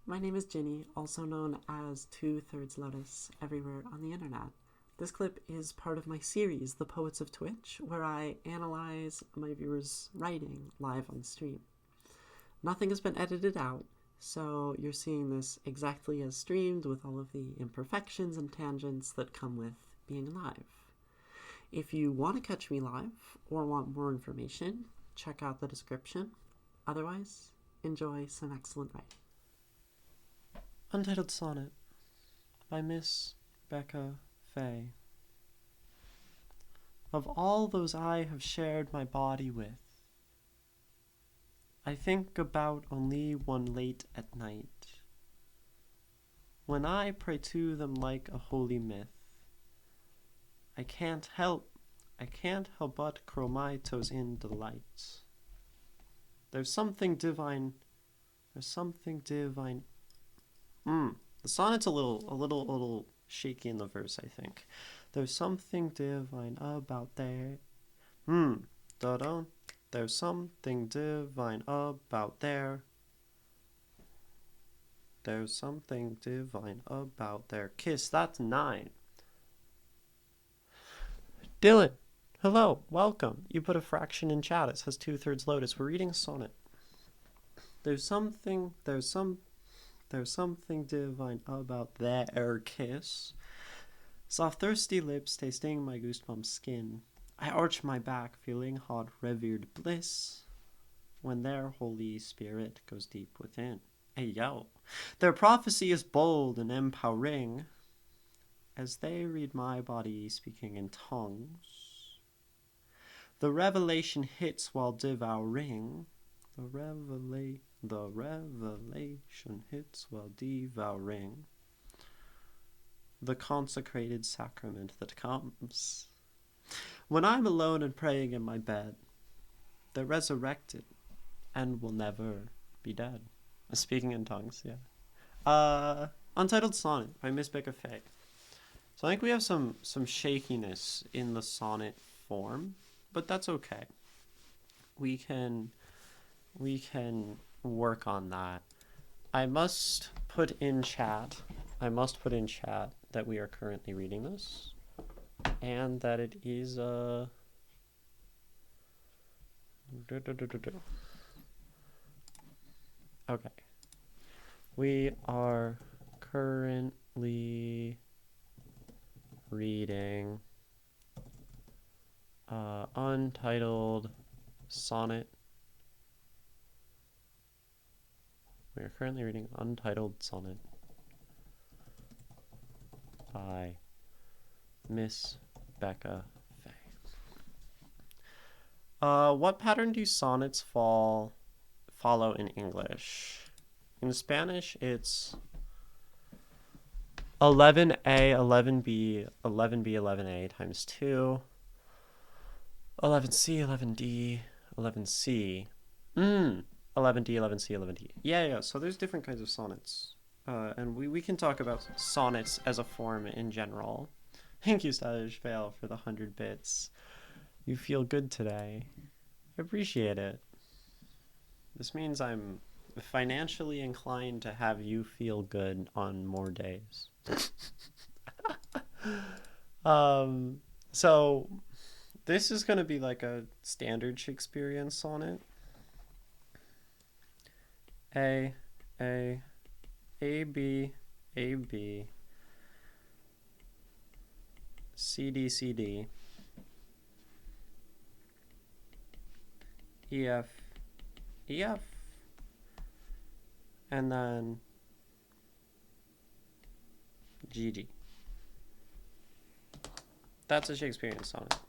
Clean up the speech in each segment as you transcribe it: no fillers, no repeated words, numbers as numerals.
My name is Ginny, also known as 2/3 Lotus, everywhere on the internet. This clip is part of my series, The Poets of Twitch, where I analyze my viewers' writing live on stream. Nothing has been edited out, so you're seeing this exactly as streamed with all of the imperfections and tangents that come with being live. If you want to catch me live or want more information, check out the description. Otherwise, enjoy some excellent writing. Untitled Sonnet by MsBeccaFae. Of all those I have shared my body with, I think about only one late at night, when I pray to them like a holy myth. I can't help but curl my toes in delight. There's something divine. The sonnet's a little shaky in the verse, I think. There's something divine about there. Da-da. There's something divine about there. There's something divine about their kiss. That's 9. Dylan, hello, welcome. You put a fraction in chat. It says 2/3 Lotus. We're reading a sonnet. There's something divine about their kiss. Soft thirsty lips tasting my goosebump skin. I arch my back, feeling hot revered bliss, when their Holy Spirit goes deep within. Hey yo. Their prophecy is bold and empowering, as they read my body speaking in tongues. The revelation hits while devouring. The revelation hits while devouring the consecrated sacrament that comes. When I'm alone and praying in my bed, they're resurrected and will never be dead. Speaking in tongues, yeah. Untitled Sonnet by MsBeccaFae. So I think we have some shakiness in the sonnet form, but that's okay. We can work on that. I must put in chat that we are currently reading this, and that it is okay. We are currently reading Untitled Sonnet. We are currently reading Untitled Sonnet by MsBeccaFae. What pattern do sonnets follow in English? In Spanish, it's 11A, 11B, 11B, 11A times 2, 11C, 11D, 11C. 11D, 11C, 11D. Yeah, so there's different kinds of sonnets. And we can talk about sonnets as a form in general. Thank you, Stylish Fail, for the 100 bits. You feel good today. I appreciate it. This means I'm financially inclined to have you feel good on more days. So this is going to be like a standard Shakespearean sonnet. A, B, C, D, E, F, and then G. That's a Shakespearean sonnet.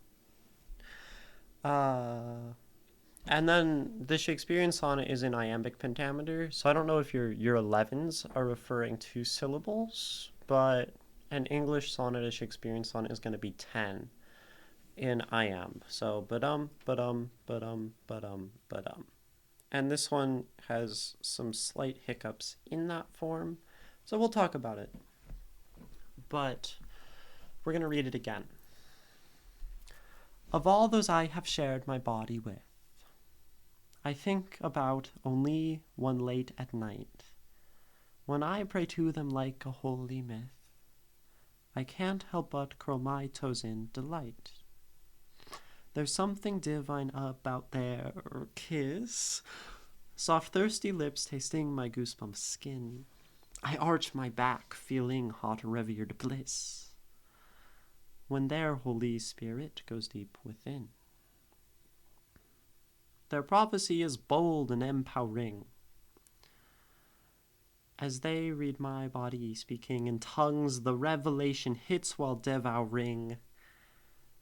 And then the Shakespearean sonnet is in iambic pentameter, so I don't know if your 11s are referring to syllables, but an English sonnet, a Shakespearean sonnet, is going to be 10 in iamb. So ba-dum. And this one has some slight hiccups in that form, so we'll talk about it. But we're going to read it again. Of all those I have shared my body with, I think about only one late at night, When I pray to them like a holy myth, I can't help but curl my toes in delight. There's something divine about their kiss, soft thirsty lips tasting my goosebump skin. I arch my back, feeling hot revered bliss, when their Holy Spirit goes deep within. Their prophecy is bold and empowering, as they read my body speaking in tongues, the revelation hits while devouring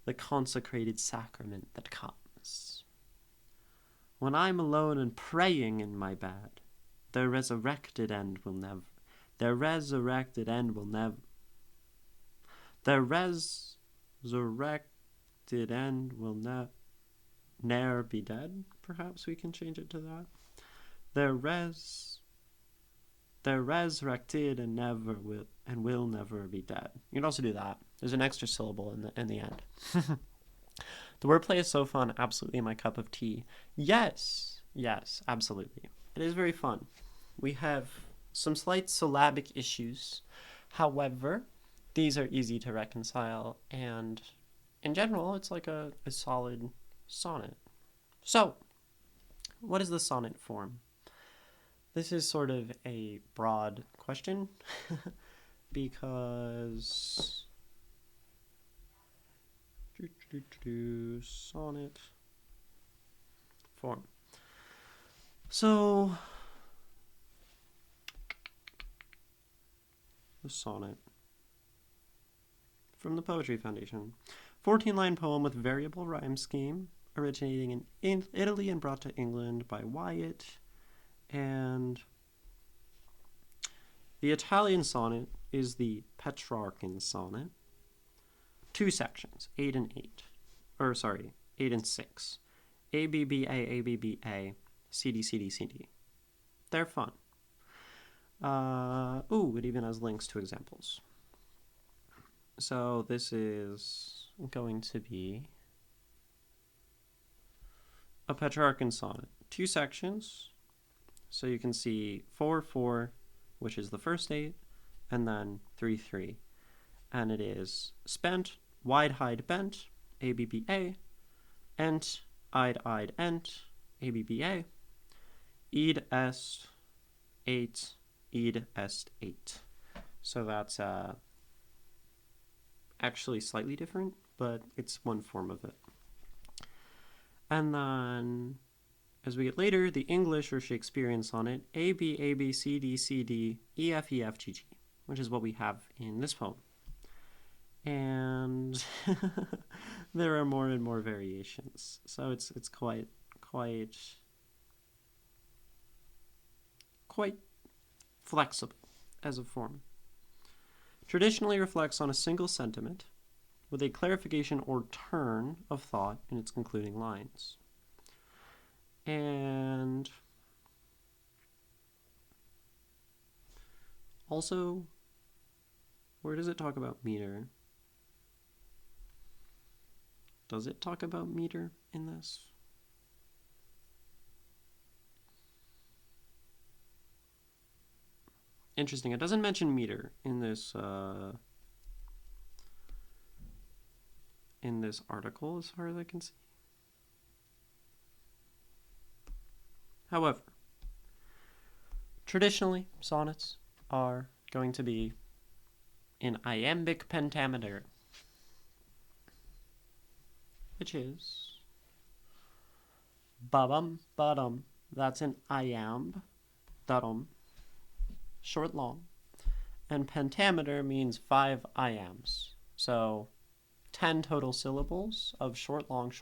the consecrated sacrament that comes. When I'm alone and praying in my bed, their resurrected end will never Their resurrected end will never ne'er be dead. Perhaps we can change it to that. Their resurrected and will never be dead. You can also do that. There's an extra syllable in the end. The wordplay is so fun, absolutely my cup of tea. Yes, absolutely. It is very fun. We have some slight syllabic issues. However, these are easy to reconcile, and in general, it's like a solid sonnet. So, what is the sonnet form? This is sort of a broad question because sonnet form. So, the sonnet from the Poetry Foundation. 14-line poem with variable rhyme scheme, originating in Italy and brought to England by Wyatt. And the Italian sonnet is the Petrarchan sonnet. 2 sections, 8 and 6. ABBA, ABBA, CD, CD, CD. They're fun. It even has links to examples. So this is going to be a Petrarchan sonnet. 2 sections. So you can see 4-4, which is the first 8, and then 3-3. And it is spent, wide, hide, bent, ABBA, ent, ide, ent, ABBA, ed, est, 8, ed, est, 8. So that's actually slightly different, but it's one form of it. And then, as we get later, the English or Shakespearean sonnet, A, B, A, B, C, D, C, D, E, F, E, F, G, G, which is what we have in this poem. And there are more and more variations. So it's quite flexible as a form. Traditionally reflects on a single sentiment with a clarification or turn of thought in its concluding lines. And also, where does it talk about meter? Does it talk about meter in this? Interesting. It doesn't mention meter in this article, as far as I can see. However, traditionally, sonnets are going to be in iambic pentameter, which is ba-bum, ba-dum. That's an iamb, da-dum, short, long. And pentameter means 5 iambs. So 10 total syllables of short, long,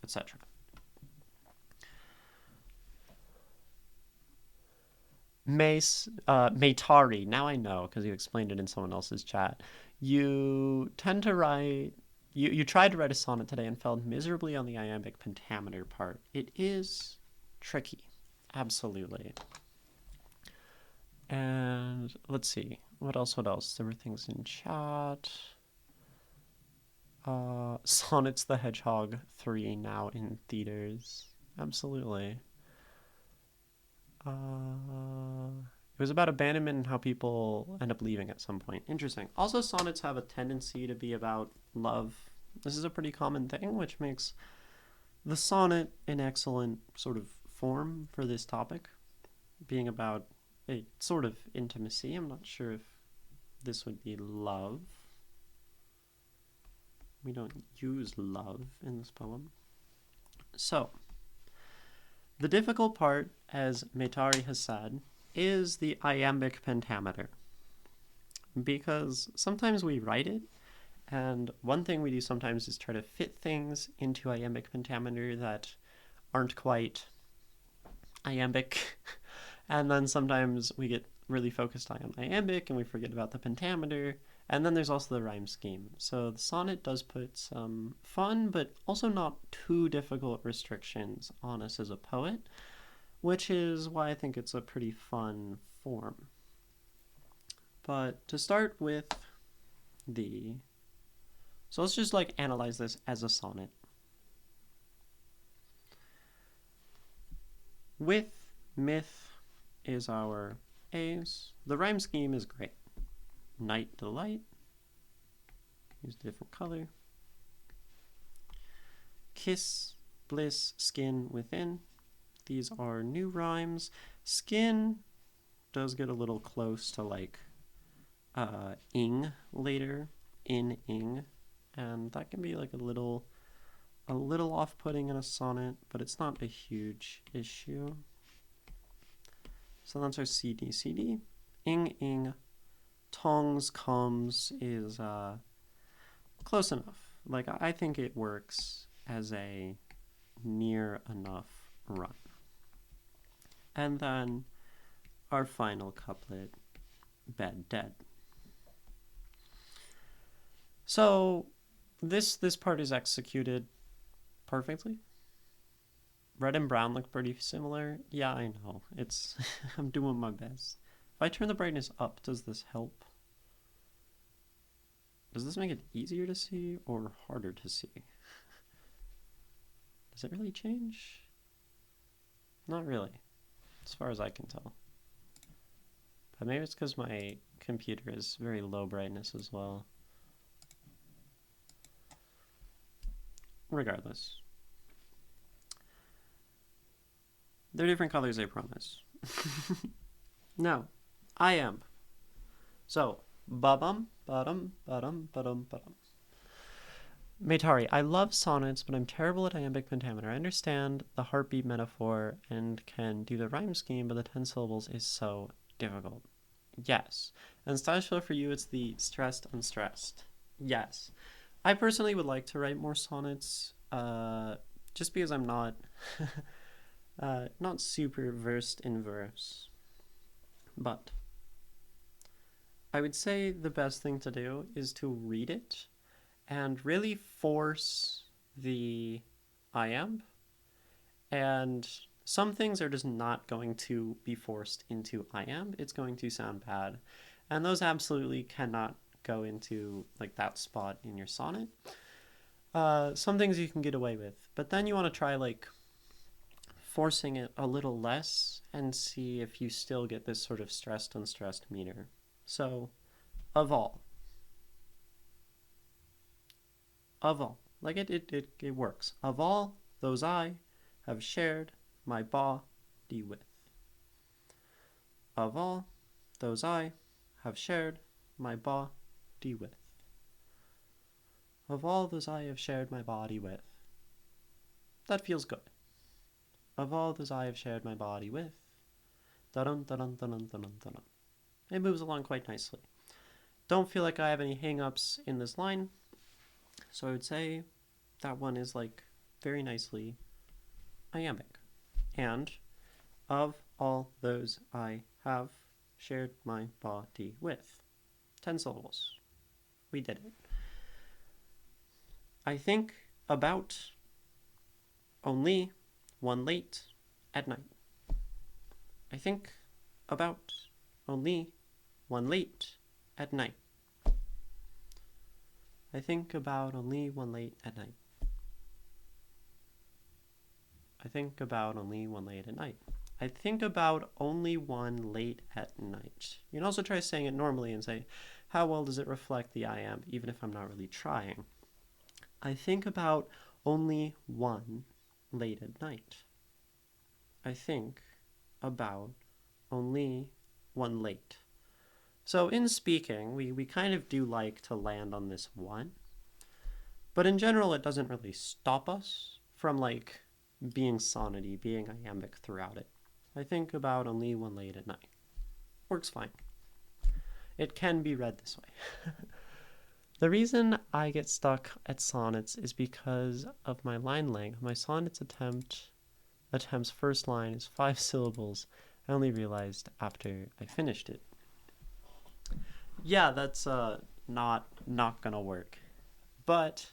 etc. Maytari, now I know because you explained it in someone else's chat. You tend to write, you tried to write a sonnet today and failed miserably on the iambic pentameter part. It is tricky, absolutely. And let's see, what else? There were things in chat. Sonnet's the Hedgehog 3 now in theaters. Absolutely. It was about abandonment and how people end up leaving at some point. Interesting. Also, sonnets have a tendency to be about love. This is a pretty common thing, which makes the sonnet an excellent sort of form for this topic, being about a sort of intimacy. I'm not sure if this would be love. We don't use love in this poem. So, the difficult part, as Metari has said, is the iambic pentameter. Because sometimes we write it, and one thing we do sometimes is try to fit things into iambic pentameter that aren't quite iambic. And then sometimes we get really focused on iambic and we forget about the pentameter. And then there's also the rhyme scheme. So the sonnet does put some fun, but also not too difficult restrictions on us as a poet, which is why I think it's a pretty fun form. But to start with so let's just like analyze this as a sonnet. With, myth is our A's. The rhyme scheme is great. Night, delight. Use a different color. Kiss, bliss, skin, within. These are new rhymes. Skin does get a little close to like ing later, in ing, and that can be like a little off-putting in a sonnet, but it's not a huge issue. So that's our CD, CD. Ing, ing. Tongs, comes is close enough. Like, I think it works as a near enough run. And then our final couplet, bed, dead. So this part is executed perfectly. Red and brown look pretty similar. Yeah, I know. It's I'm doing my best. If I turn the brightness up, does this help? Does this make it easier to see or harder to see? Does it really change? Not really, as far as I can tell. But maybe it's because my computer is very low brightness as well. Regardless. They're different colors, I promise. Now, iamb. So, ba-bum, ba-dum, ba-dum, ba-dum, ba-dum. Metari, I love sonnets, but I'm terrible at iambic pentameter. I understand the heartbeat metaphor and can do the rhyme scheme, but the 10 syllables is so difficult. Yes. And stylish for you, it's the stressed, unstressed. Yes. I personally would like to write more sonnets, just because I'm not not super versed in verse. But I would say the best thing to do is to read it and really force the iamb. And some things are just not going to be forced into iamb. It's going to sound bad. And those absolutely cannot go into like that spot in your sonnet. Some things you can get away with, but then you want to try like forcing it a little less and see if you still get this sort of stressed, unstressed meter. So, of all, like it works. Of all those I have shared my body with. Of all those I have shared my body with. Of all those I have shared my body with. That feels good. Of all those I have shared my body with. Dun dun dun dun dun dun dun. It moves along quite nicely. Don't feel like I have any hang-ups in this line, so I would say that one is like very nicely iambic. And of all those I have shared my body with. 10 syllables. We did it. I think about only one late at night. I think about only one late at night. I think about only one late at night. I think about only one late at night. I think about only one late at night. You can also try saying it normally and say, how well does it reflect the I am, even if I'm not really trying? I think about only one late at night. I think about only one late. So in speaking, we kind of do like to land on this one. But in general, it doesn't really stop us from being sonnety, being iambic throughout it. I think about only one late at night. Works fine. It can be read this way. The reason I get stuck at sonnets is because of my line length. My sonnets attempt's first line is 5 syllables. I only realized after I finished it. Yeah, that's not gonna work. But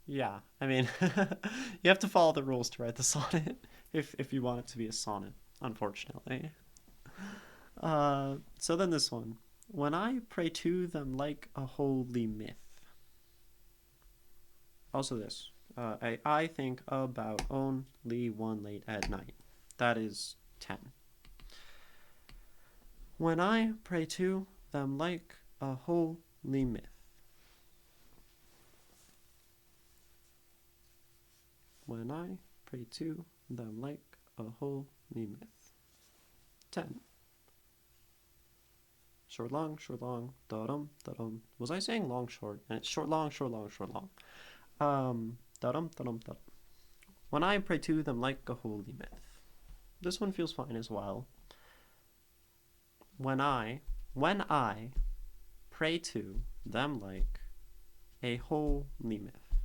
yeah, I mean, you have to follow the rules to write the sonnet if you want it to be a sonnet, unfortunately. So then this one. When I pray to them like a holy myth. Also this. I think about only one late at night. That is 10. When I pray to them like a holy myth. When I pray to them like a holy myth. 10. Short, long, da-dum, da-dum. Was I saying long, short? And it's short, long, short, long, short, long. Da-dum, da-dum, da-dum. When I pray to them like a holy myth. This one feels fine as well. When I pray to them like a holy myth.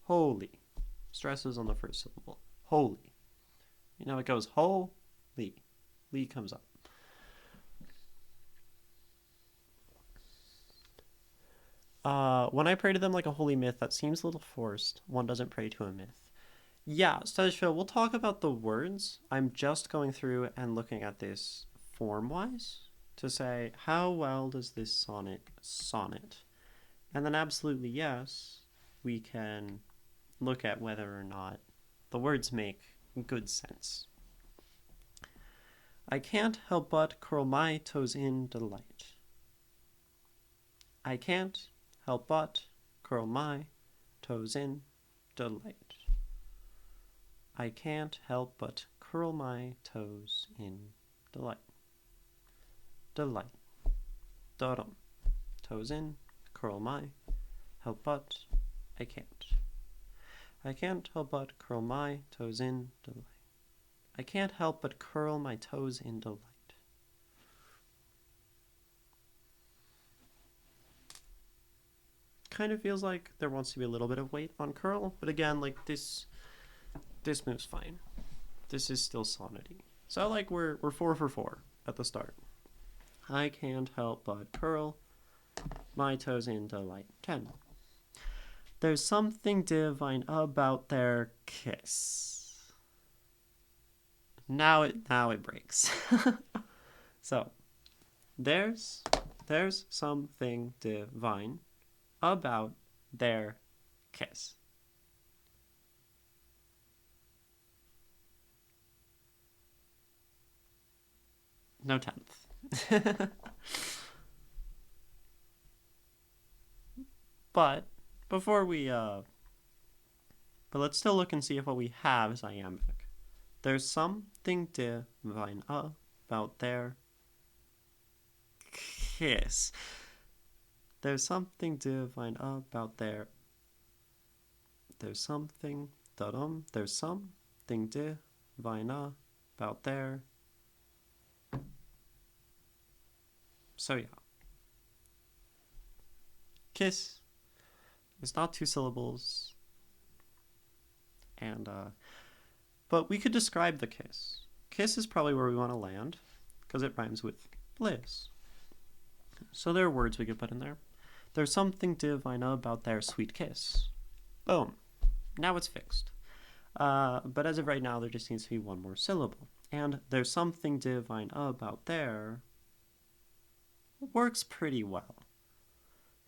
Holy. Stresses on the first syllable. Holy. You know, it goes holy. Lee comes up. When I pray to them like a holy myth, that seems a little forced. One doesn't pray to a myth. Yeah, Stajfil, we'll talk about the words. I'm just going through and looking at this form-wise to say, how well does this sonnet? And then absolutely yes, we can look at whether or not the words make good sense. I can't help but curl my toes in delight. I can't help but curl my toes in delight. I can't help but curl my toes in delight. Delight. Da-dum. Toes in, curl my, help but, I can't. I can't help but curl my toes in delight. I can't help but curl my toes in delight. Kind of feels like there wants to be a little bit of weight on curl, but again, this moves fine. This is still sonnety. So we're 4 for 4 at the start. I can't help but curl my toes in delight. 10. There's something divine about their kiss. Now it breaks. So there's something divine about their kiss. No 10th. But before we but let's still look and see if what we have is iambic. There's something divine about their kiss. There's something divine about their. There's something da-dum. There's something divine about their. So yeah. Kiss. It's not 2 syllables. And but we could describe the kiss. Kiss is probably where we want to land because it rhymes with bliss. So there are words we could put in there. There's something divine about their sweet kiss. Boom. Now it's fixed. But as of right now, there just needs to be one more syllable. And there's something divine about their works pretty well.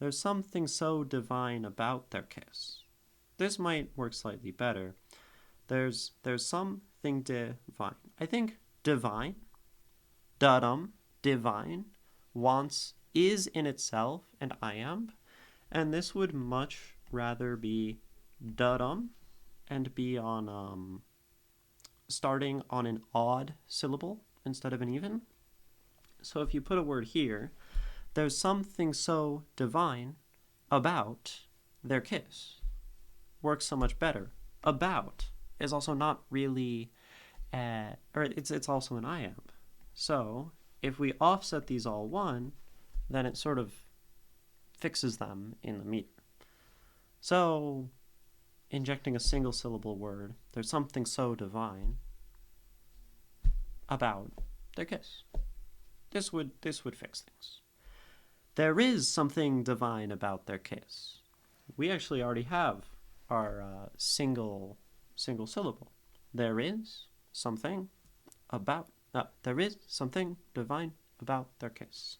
There's something so divine about their kiss. This might work slightly better. There's something divine. I think divine, divine, wants, is in itself an iamb, and this would much rather be dudum and be on starting on an odd syllable instead of an even. So if you put a word here, there's something so divine about their kiss. Works so much better. About is also not really, or it's also an iamb. So if we offset these all one, then it sort of fixes them in the meter. So injecting a single syllable word, there's something so divine about their kiss. This would fix things. There is something divine about their kiss. We actually already have our single syllable. There is something about, there is something divine about their kiss.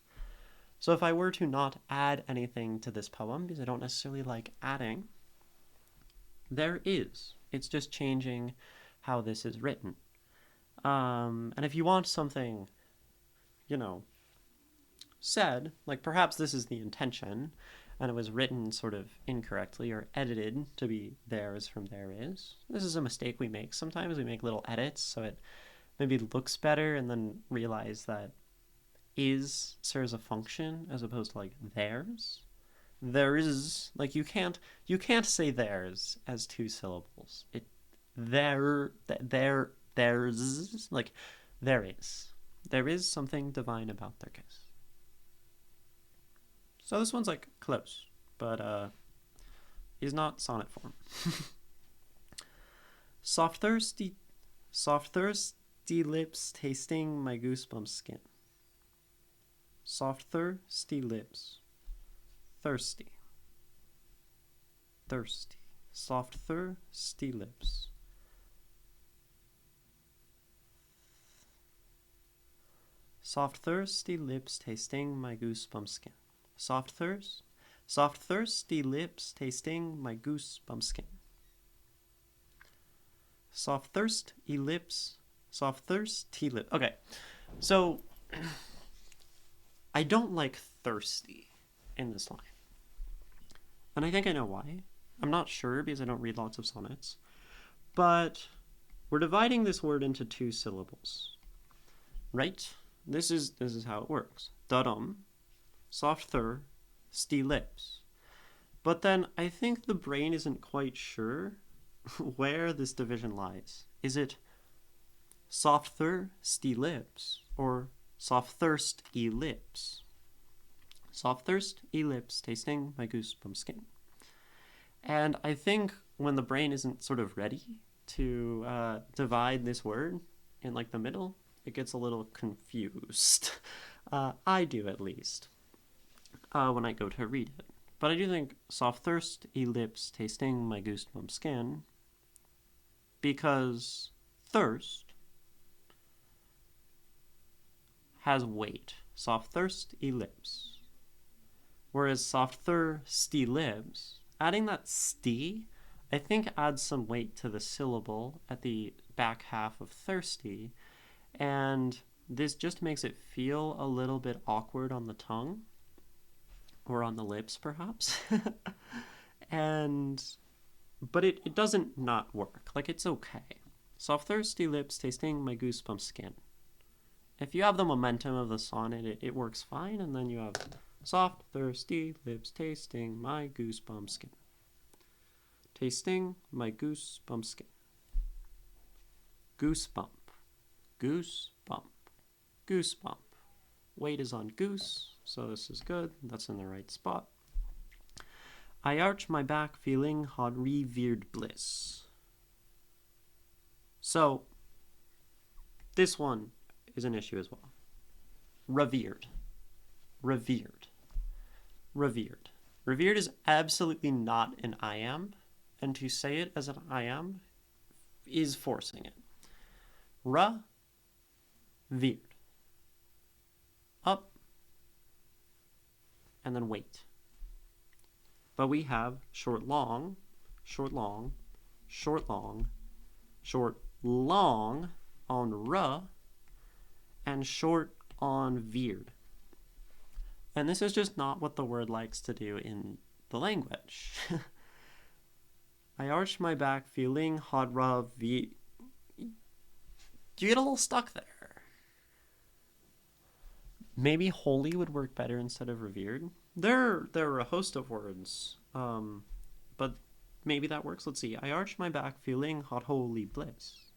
So if I were to not add anything to this poem, because I don't necessarily like adding, there is. It's just changing how this is written. And if you want something, said, like perhaps this is the intention, and it was written sort of incorrectly or edited to be theirs from there is. This is a mistake we make sometimes. We make little edits so it maybe looks better and then realize that is serves a function as opposed to like theirs. There is, like you can't say theirs as two syllables. There's like there is something divine about their kiss. So this one's like close, but is not sonnet form. Soft thirsty lips tasting my goosebump skin. Soft thirsty lips, thirsty. Soft thirsty lips. Soft thirsty lips tasting my goosebump skin. Soft thirsty lips tasting my goosebump skin. Soft thirsty lips. Okay, so I don't like thirsty in this line. And I think I know why. I'm not sure because I don't read lots of sonnets. But we're dividing this word into two syllables. Right? This is how it works. Dudum. Soft thirsty lips. But then I think the brain isn't quite sure where this division lies. Is it soft thirsty lips or soft thirsty lips? Soft thirsty lips tasting my goosebump skin. And I think when the brain isn't sort of ready to divide this word in like the middle, it gets a little confused. I do at least. When I go to read it. But I do think soft thirsty lips tasting my goosebump skin, because thirst has weight. Soft thirsty lips. Whereas soft thirsty lips, adding that st, I think adds some weight to the syllable at the back half of thirsty, and this just makes it feel a little bit awkward on the tongue. Or on the lips, perhaps. But it doesn't not work. Like, it's okay. Soft thirsty lips tasting my goosebump skin. If you have the momentum of the sonnet, it works fine, and then you have soft thirsty lips tasting my goosebump skin. Tasting my goosebump skin. Goosebump. Goosebump. Goosebump. Weight is on goose, so this is good. That's in the right spot. I arch my back feeling hot revered bliss. So, this one is an issue as well. Revered. Revered. Revered. Revered is absolutely not an iamb, and to say it as an iamb is forcing it. Revered. Up, and then wait. But we have short, long, short, long, short, long, short, long on r, and short on veered. And this is just not what the word likes to do in the language. I arch my back feeling hot ra v. You get a little stuck there. Maybe holy would work better instead of revered. There are a host of words, but maybe that works. Let's see. I arch my back feeling hot holy bliss.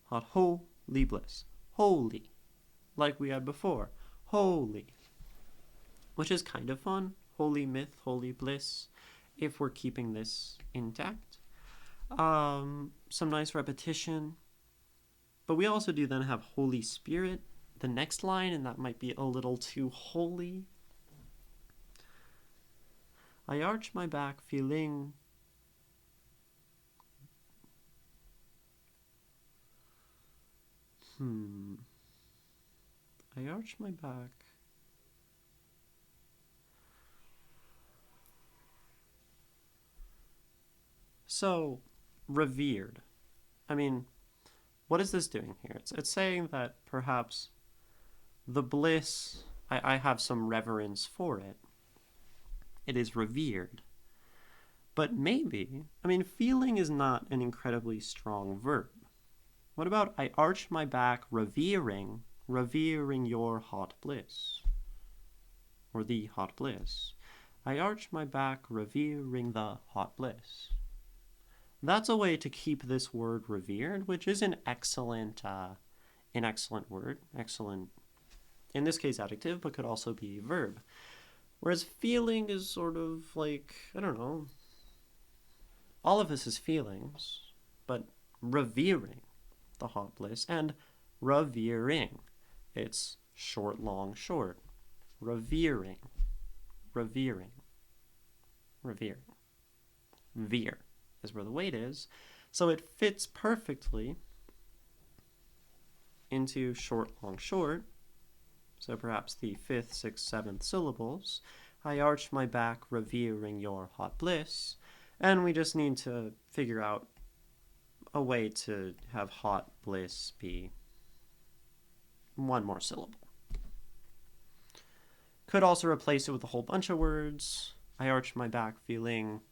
Hot holy bliss. Holy. Like we had before. Holy. Which is kind of fun. Holy myth, holy bliss. If we're keeping this intact. Some nice repetition. But we also do then have Holy Spirit, the next line, and that might be a little too holy. I arch my back feeling I arch my back. So, revered. I mean, what is this doing here? It's saying that perhaps the bliss, I have some reverence for it. It is revered. But maybe, I mean, feeling is not an incredibly strong verb. What about I arch my back revering your hot bliss? Or the hot bliss. I arch my back revering the hot bliss. That's a way to keep this word revered, which is an excellent word. Excellent, in this case adjective, but could also be verb. Whereas feeling is sort of like, I don't know, all of this is feelings, but revering the hot bliss, and revering, it's short, long, short. Revering. Veer is where the weight is. So it fits perfectly into short, long, short. So perhaps the 5th, 6th, 7th syllables. I arch my back revering your hot bliss. And we just need to figure out a way to have hot bliss be one more syllable. Could also replace it with a whole bunch of words. I arch my back feeling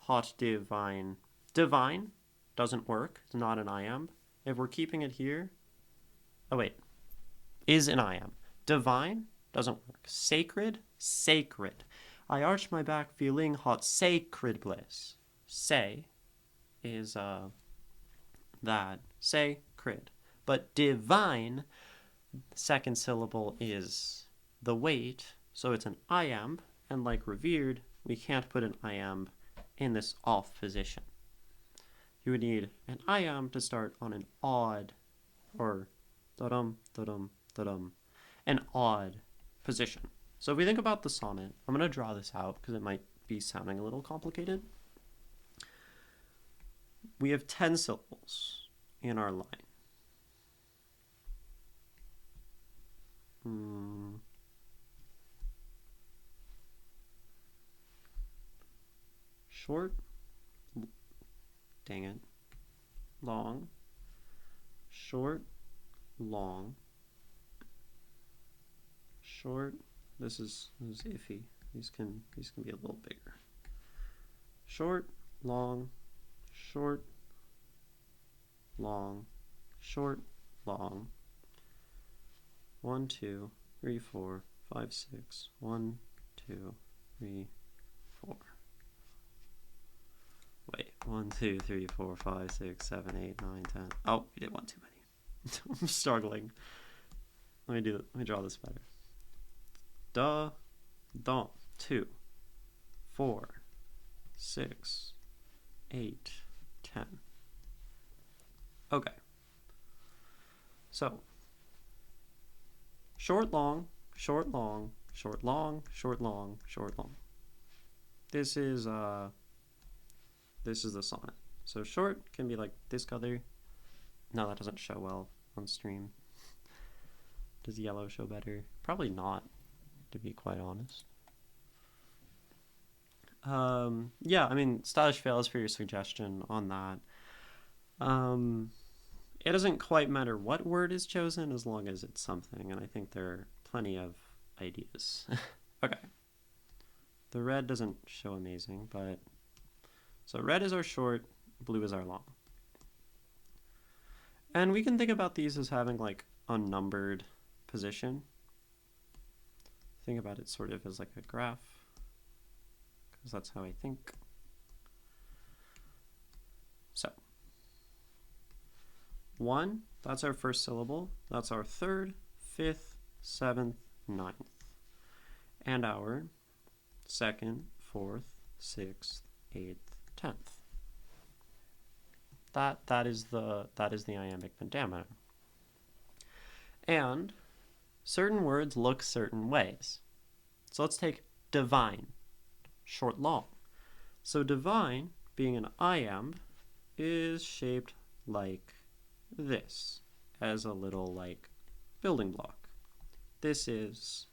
hot divine. Divine doesn't work. It's not an iamb. If we're keeping it here, oh wait, is an iamb. Divine doesn't work. Sacred, sacred. I arch my back feeling hot sacred bliss. Say is that. Sacred. But divine, second syllable is the weight, so it's an iamb, and like revered, we can't put an iamb in this off position. You would need an iamb to start on an odd, or da-dum, da-dum, da-dum, an odd position. So if we think about the sonnet, I'm going to draw this out because it might be sounding a little complicated. We have 10 syllables in our line. Short, dang it, long, short, long, short. This is iffy. These can be a little bigger. Short, long, short, long, short, long. 1, 2, 3, 4, 5, 6. 1, 2, 3, 4. Wait, 1, 2, 3, 4, 5, 6, 7, 8, 9, 10. Oh, we did one too many. I'm struggling. Let me draw this better. Da, da, 2, 4, 6, 8, 10. Okay. So, short, long, short, long, short, long, short, long, short, long. This is the sonnet. So short can be like this color. No, that doesn't show well on stream. Does yellow show better? Probably not. to be quite honest. Yeah, I mean, stylish fails for your suggestion on that. It doesn't quite matter what word is chosen as long as it's something, and I think there are plenty of ideas. Okay. The red doesn't show amazing, but... So red is our short, blue is our long. And we can think about these as having like a numbered position. Think about it sort of as like a graph, because that's how I think. So 1, that's our first syllable. That's our 3rd, 5th, 7th, 9th. And our 2nd, 4th, 6th, 8th, 10th. That is the iambic pentameter. And certain words look certain ways. So let's take divine, short, long. So divine, being an iamb, is shaped like this, as a little like building block. This is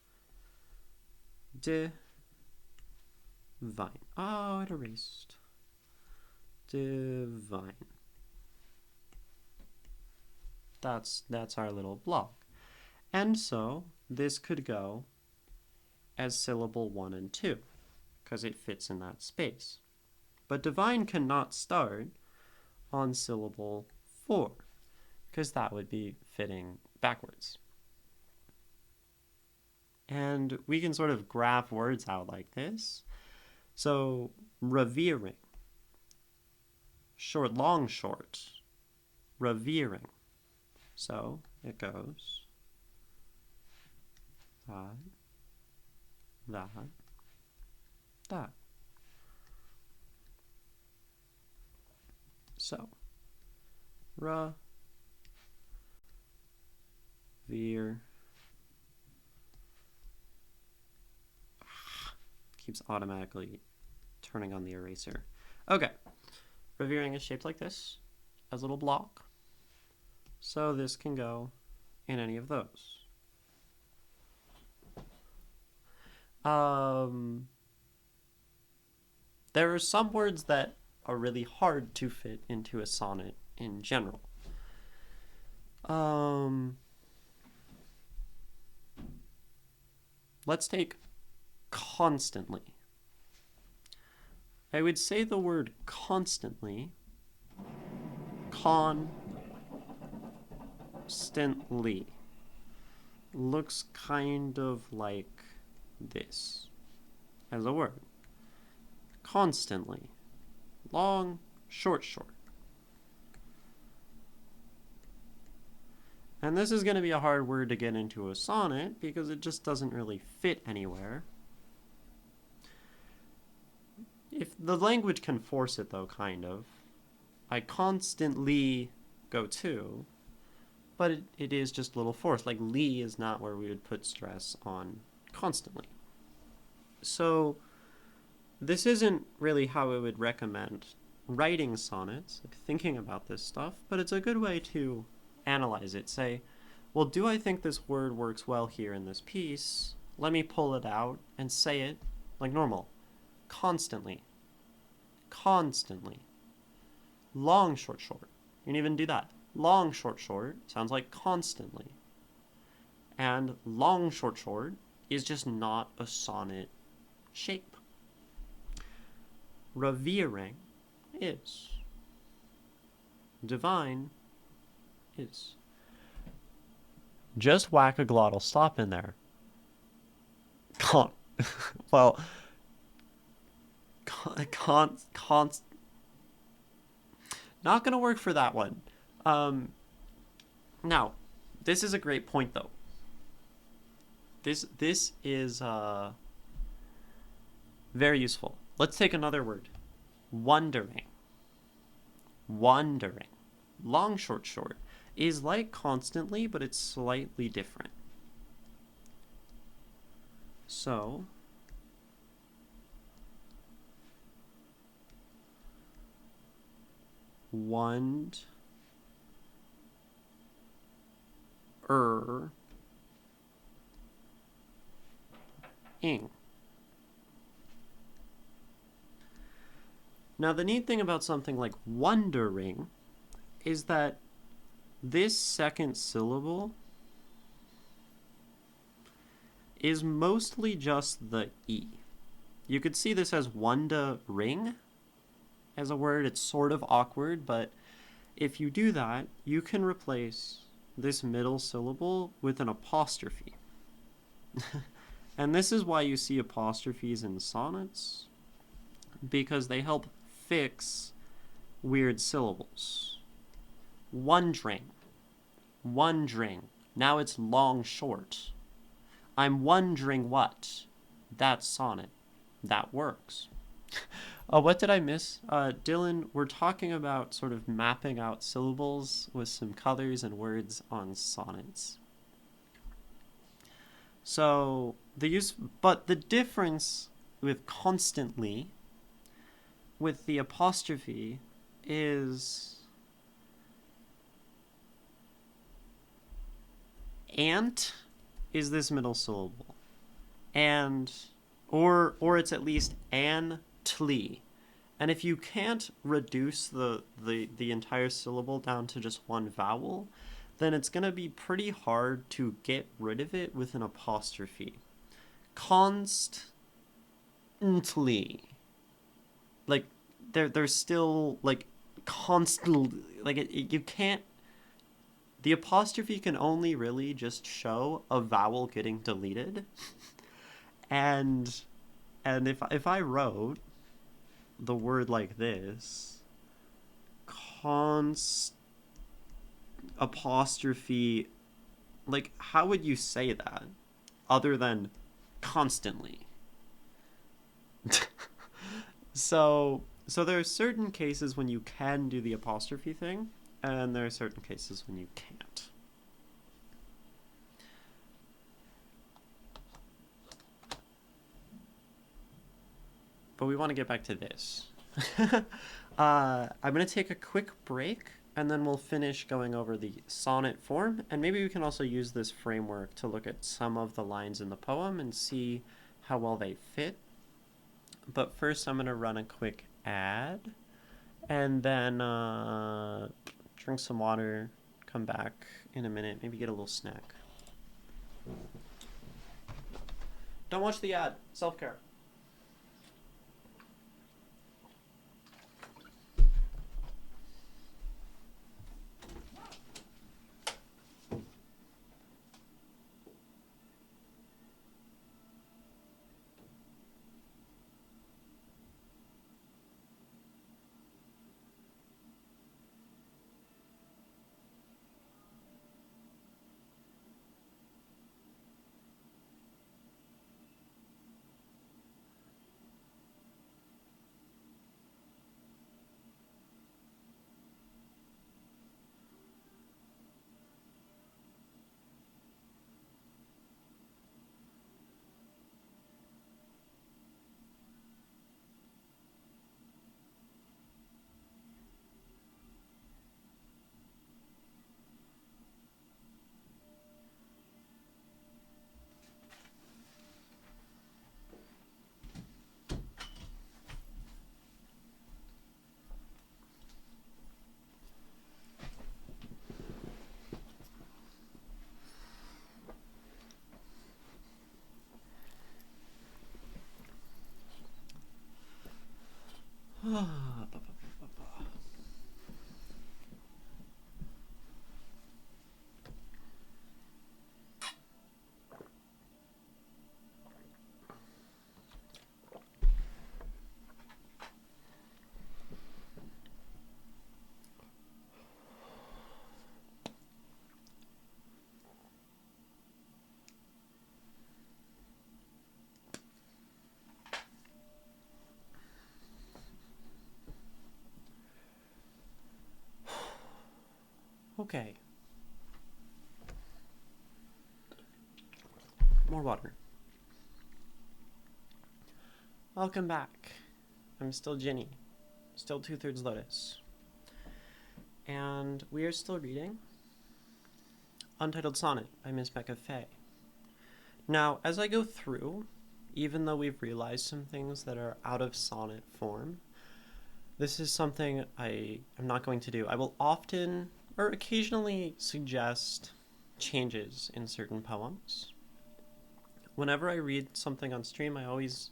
divine. Oh, it erased. Divine. That's our little block. And so this could go as syllable 1 and 2, because it fits in that space. But divine cannot start on syllable 4, because that would be fitting backwards. And we can sort of graph words out like this. So revering, short, long, short, revering. So it goes that, that. So revere. Keeps automatically turning on the eraser. Okay. Revering is shaped like this, as a little block. So this can go in any of those. There are some words that are really hard to fit into a sonnet in general. Let's take constantly. I would say the word constantly, constantly, looks kind of like this as a word. Constantly. Long, short, short. And this is going to be a hard word to get into a sonnet because it just doesn't really fit anywhere. If the language can force it, though, kind of. I constantly go to, but it is just a little forced. Like, ly is not where we would put stress on constantly. So this isn't really how I would recommend writing sonnets, like thinking about this stuff, but it's a good way to analyze it. Say, well, do I think this word works well here in this piece? Let me pull it out and say it like normal. Constantly. Constantly. Long, short, short. You can even do that. Long, short, short sounds like constantly. And long, short, short is just not a sonnet shape. Revering is. Divine is. Just whack a glottal stop in there. Well, not gonna work for that one. Now, this is a great point though. This is very useful. Let's take another word. Wondering. Wondering. Long, short, short is like constantly, but it's slightly different. So ing. Now, the neat thing about something like wondering is that this second syllable is mostly just the E. You could see this as wonder-ring as a word. It's sort of awkward, but if you do that, you can replace this middle syllable with an apostrophe. And this is why you see apostrophes in sonnets, because they help fix weird syllables. Wondering. Wondering. Now it's long short. I'm wondering what. That's sonnet. That works. What did I miss? Dylan, we're talking about sort of mapping out syllables with some colors and words on sonnets. So but the difference with constantly with the apostrophe is ant is this middle syllable, and or it's at least an-tly. And if you can't reduce the entire syllable down to just one vowel, then it's going to be pretty hard to get rid of it with an apostrophe. Constantly. Like, there's still, like, constant, like, you can't, the apostrophe can only really just show a vowel getting deleted. And if I wrote the word like this, apostrophe, like, how would you say that other than constantly? So there are certain cases when you can do the apostrophe thing, and there are certain cases when you can't. But we want to get back to this. I'm going to take a quick break, and then we'll finish going over the sonnet form, and maybe we can also use this framework to look at some of the lines in the poem and see how well they fit. But first I'm going to run a quick ad, and then drink some water, come back in a minute, maybe get a little snack. Don't watch the ad. Self-care. Okay. More water. Welcome back. I'm still Ginny. Still 2/3 lotus. And we are still reading Untitled Sonnet by MsBeccaFae. Now, as I go through, even though we've realized some things that are out of sonnet form. This is something I am not going to do. I will often or occasionally suggest changes in certain poems. Whenever I read something on stream, I always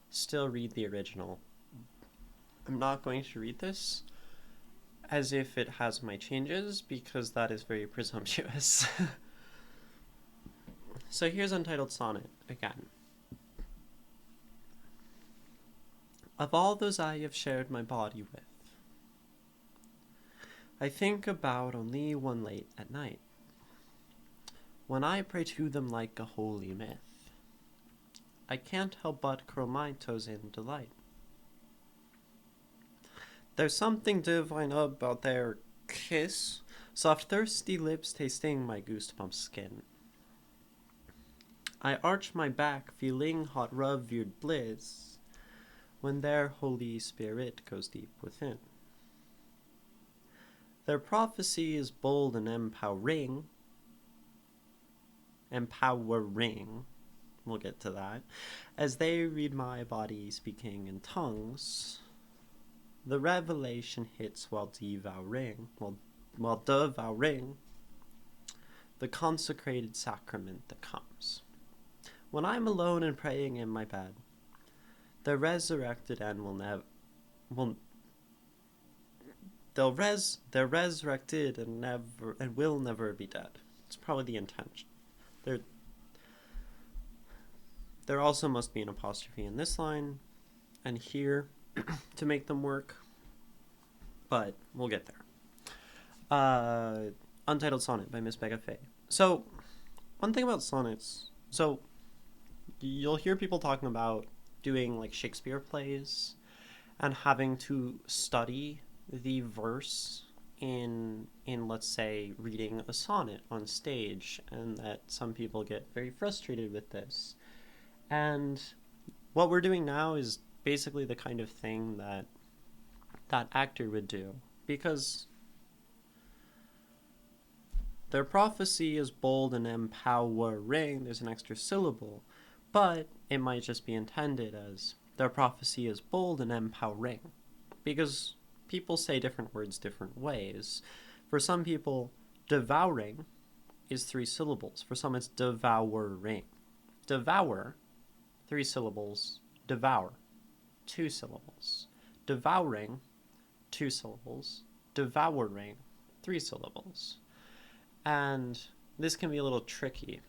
still read the original. I'm not going to read this as if it has my changes, because that is very presumptuous. So here's Untitled Sonnet again. Of all those I have shared my body with, I think about only one late at night, when I pray to them like a holy myth. I can't help but curl my toes in delight. There's something divine about their kiss, soft thirsty lips tasting my goosebump skin. I arch my back, feeling hot revered bliss, when their Holy Spirit goes deep within. Their prophecy is bold and empowering. We'll get to that. As they read my body speaking in tongues, the revelation hits while devouring the consecrated sacrament that comes. When I'm alone and praying in my bed, the resurrected end they're resurrected and will never be dead. It's probably the intention. There also must be an apostrophe in this line and here to make them work, but we'll get there. Untitled Sonnet by MsBeccaFae. So, one thing about sonnets, so you'll hear people talking about doing like Shakespeare plays and having to study the verse in let's say reading a sonnet on stage, and that some people get very frustrated with this. And what we're doing now is basically the kind of thing that that actor would do, because their prophecy is bold and empowering. There's an extra syllable, but it might just be intended as their prophecy is bold and empowering, because people say different words different ways. For some people, devouring is 3 syllables. For some, it's devouring. Devour, 3 syllables. Devour, 2 syllables. Devouring, 2 syllables. Devouring, 3 syllables. And this can be a little tricky.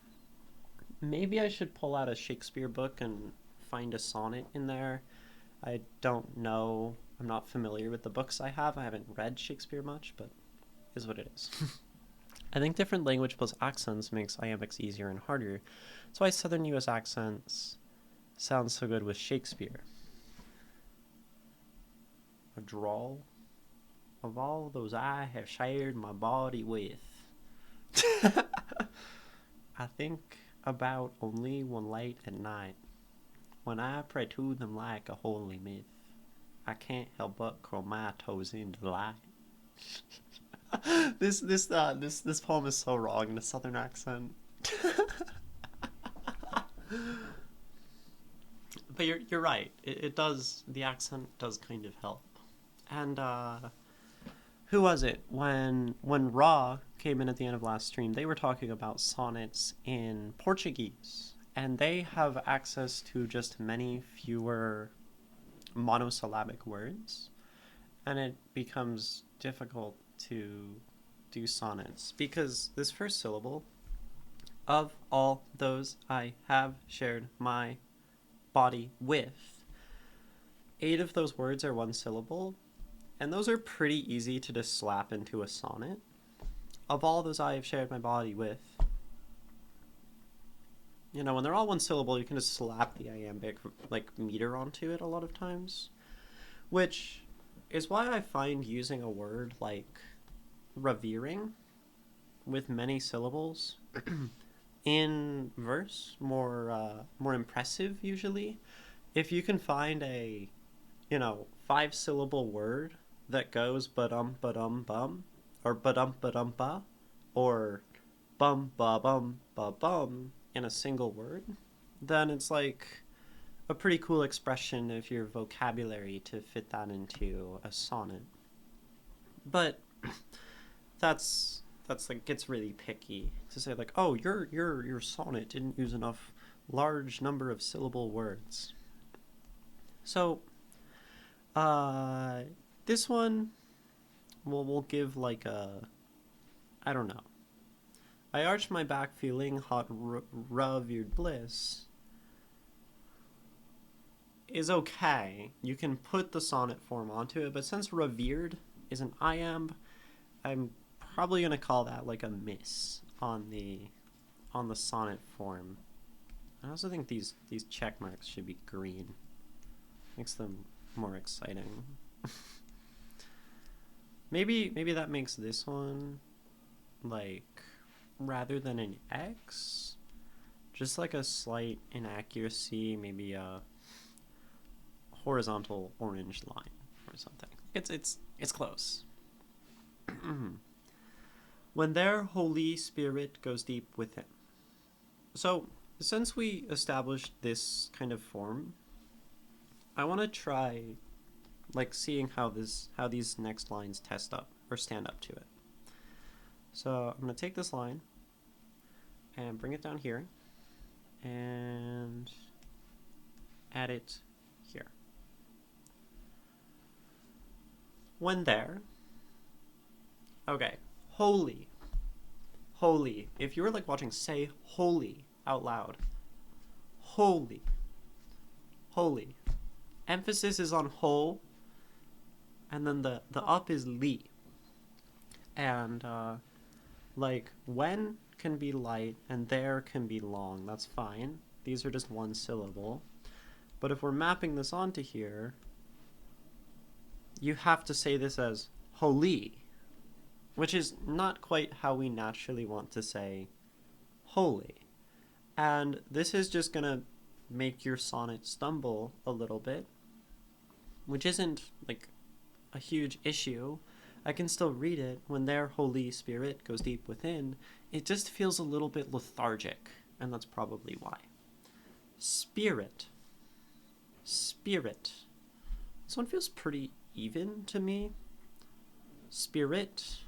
Maybe I should pull out a Shakespeare book and find a sonnet in there. I don't know. I'm not familiar with the books I have. I haven't read Shakespeare much, but it is what it is. I think different language plus accents makes iambics easier and harder. That's why Southern U.S. accents sound so good with Shakespeare. A drawl of all those I have shared my body with. I think about only one late at night, when I pray to them like a holy myth. I can't help but curl my toes in delight. This poem is so wrong in a Southern accent. But you're right. It does. The accent does kind of help. And who was it when Ra came in at the end of last stream? They were talking about sonnets in Portuguese, and they have access to just many fewer monosyllabic words, and it becomes difficult to do sonnets because this first syllable, of all those I have shared my body with, 8 of those words are 1 syllable, and those are pretty easy to just slap into a sonnet. Of all those I have shared my body with, you know, when they're all 1 syllable, you can just slap the iambic like meter onto it a lot of times, which is why I find using a word like revering with many syllables in verse more impressive usually. If you can find a 5-syllable word that goes ba-dum bum or ba-dum ba or bum ba bum ba bum in a single word, then it's like a pretty cool expression of your vocabulary to fit that into a sonnet. But that's like gets really picky to say like, oh, your sonnet didn't use enough large number of syllable words. So this one we'll give like a, I don't know. I arch my back feeling hot revered bliss is okay. You can put the sonnet form onto it, but since revered is an iamb, I'm probably going to call that like a miss on the sonnet form. I also think these check marks should be green. Makes them more exciting. maybe that makes this one like, rather than an X, just like a slight inaccuracy, maybe a horizontal orange line or something. It's close. When their Holy Spirit goes deep within. So since we established this kind of form, I want to try like seeing how these next lines test up or stand up to it. So I'm going to take this line and bring it down here and add it here. When there, okay, holy. If you were like watching, say holy out loud. Holy. Emphasis is on whole, and then the up is li. And like when can be light and there can be long. That's fine. These are just one syllable. But if we're mapping this onto here, you have to say this as holy, which is not quite how we naturally want to say holy. And this is just going to make your sonnet stumble a little bit, which isn't like a huge issue. I can still read it. When their Holy Spirit goes deep within, it just feels a little bit lethargic, and that's probably why. Spirit. This one feels pretty even to me. Spirit.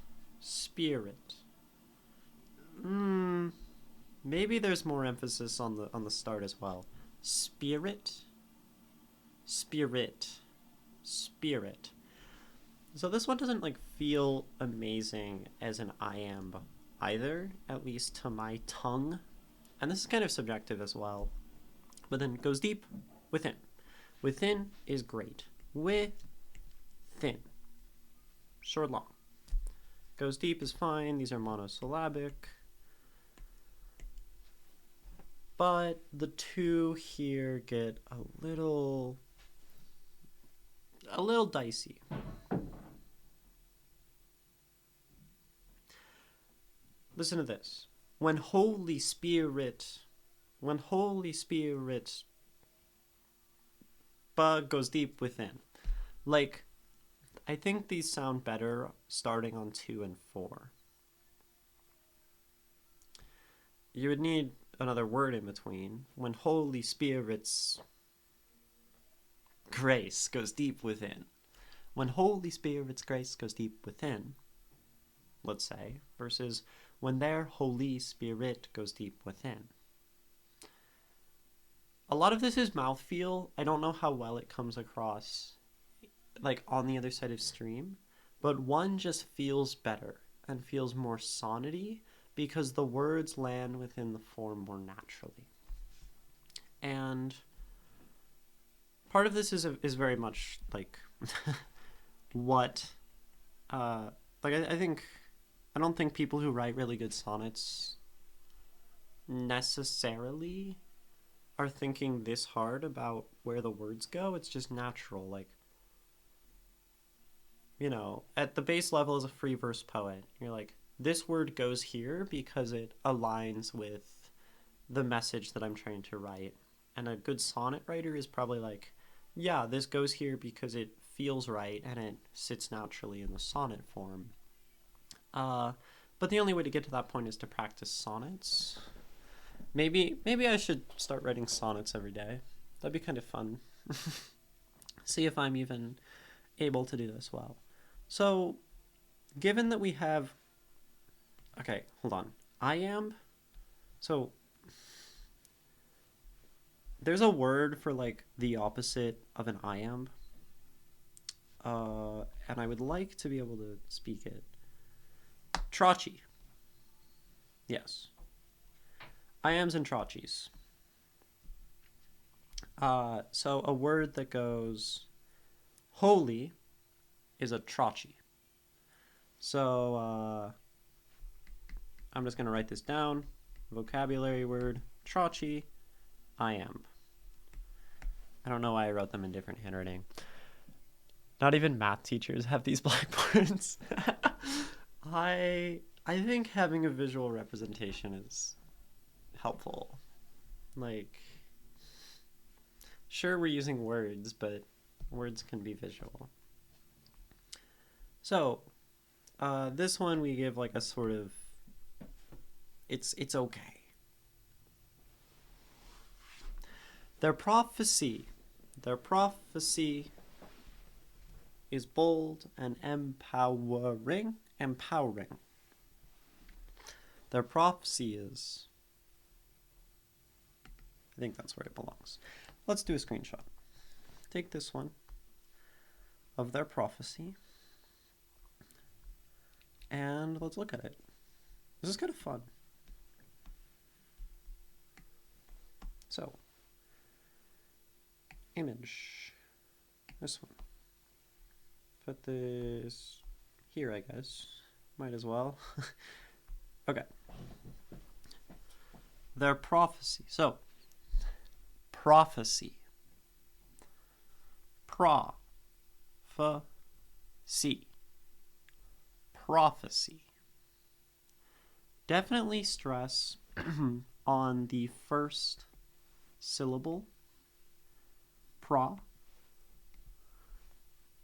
Maybe there's more emphasis on the start as well. Spirit. So this one doesn't like feel amazing as an iamb either, at least to my tongue. And this is kind of subjective as well. But then it goes deep within. Within is great. Within. Short, long. Goes deep is fine. These are monosyllabic. But the two here get a little dicey. Listen to this. When Holy Spirit goes deep within. Like, I think these sound better starting on 2 and 4. You would need another word in between. When Holy Spirit's grace goes deep within. When Holy Spirit's grace goes deep within, let's say, versus when their Holy Spirit goes deep within. A lot of this is mouthfeel. I don't know how well it comes across like on the other side of stream, but one just feels better and feels more sonnety because the words land within the form more naturally. And part of this is very much like what like I don't think people who write really good sonnets necessarily are thinking this hard about where the words go. It's just natural. Like, you know, at the base level as a free verse poet, you're like, this word goes here because it aligns with the message that I'm trying to write. And a good sonnet writer is probably like, yeah, this goes here because it feels right and it sits naturally in the sonnet form. But the only way to get to that point is to practice sonnets. Maybe I should start writing sonnets every day. That'd be kind of fun. See if I'm even able to do this well. So, given that we have... Okay, hold on. Iamb? So, there's a word for, like, the opposite of an iamb. And I would like to be able to speak it. Trotchy. Yes. Iambs and trotchies. So a word that goes holy is a trotchy. So I'm just going to write this down. Vocabulary word, trotchy, iamb. I don't know why I wrote them in different handwriting. Not even math teachers have these blackboards. I think having a visual representation is helpful. Like, sure, we're using words, but words can be visual. So, this one we give like a sort of, it's okay. Their prophecy is bold and empowering. Their prophecy is, I think that's where it belongs. Let's do a screenshot. Take this one of their prophecy and let's look at it. This is kind of fun. So, image, this one. Put this here, I guess. Might as well. Okay. Their prophecy. So, prophecy. Prophecy. Prophecy. Definitely stress on the first syllable, pro,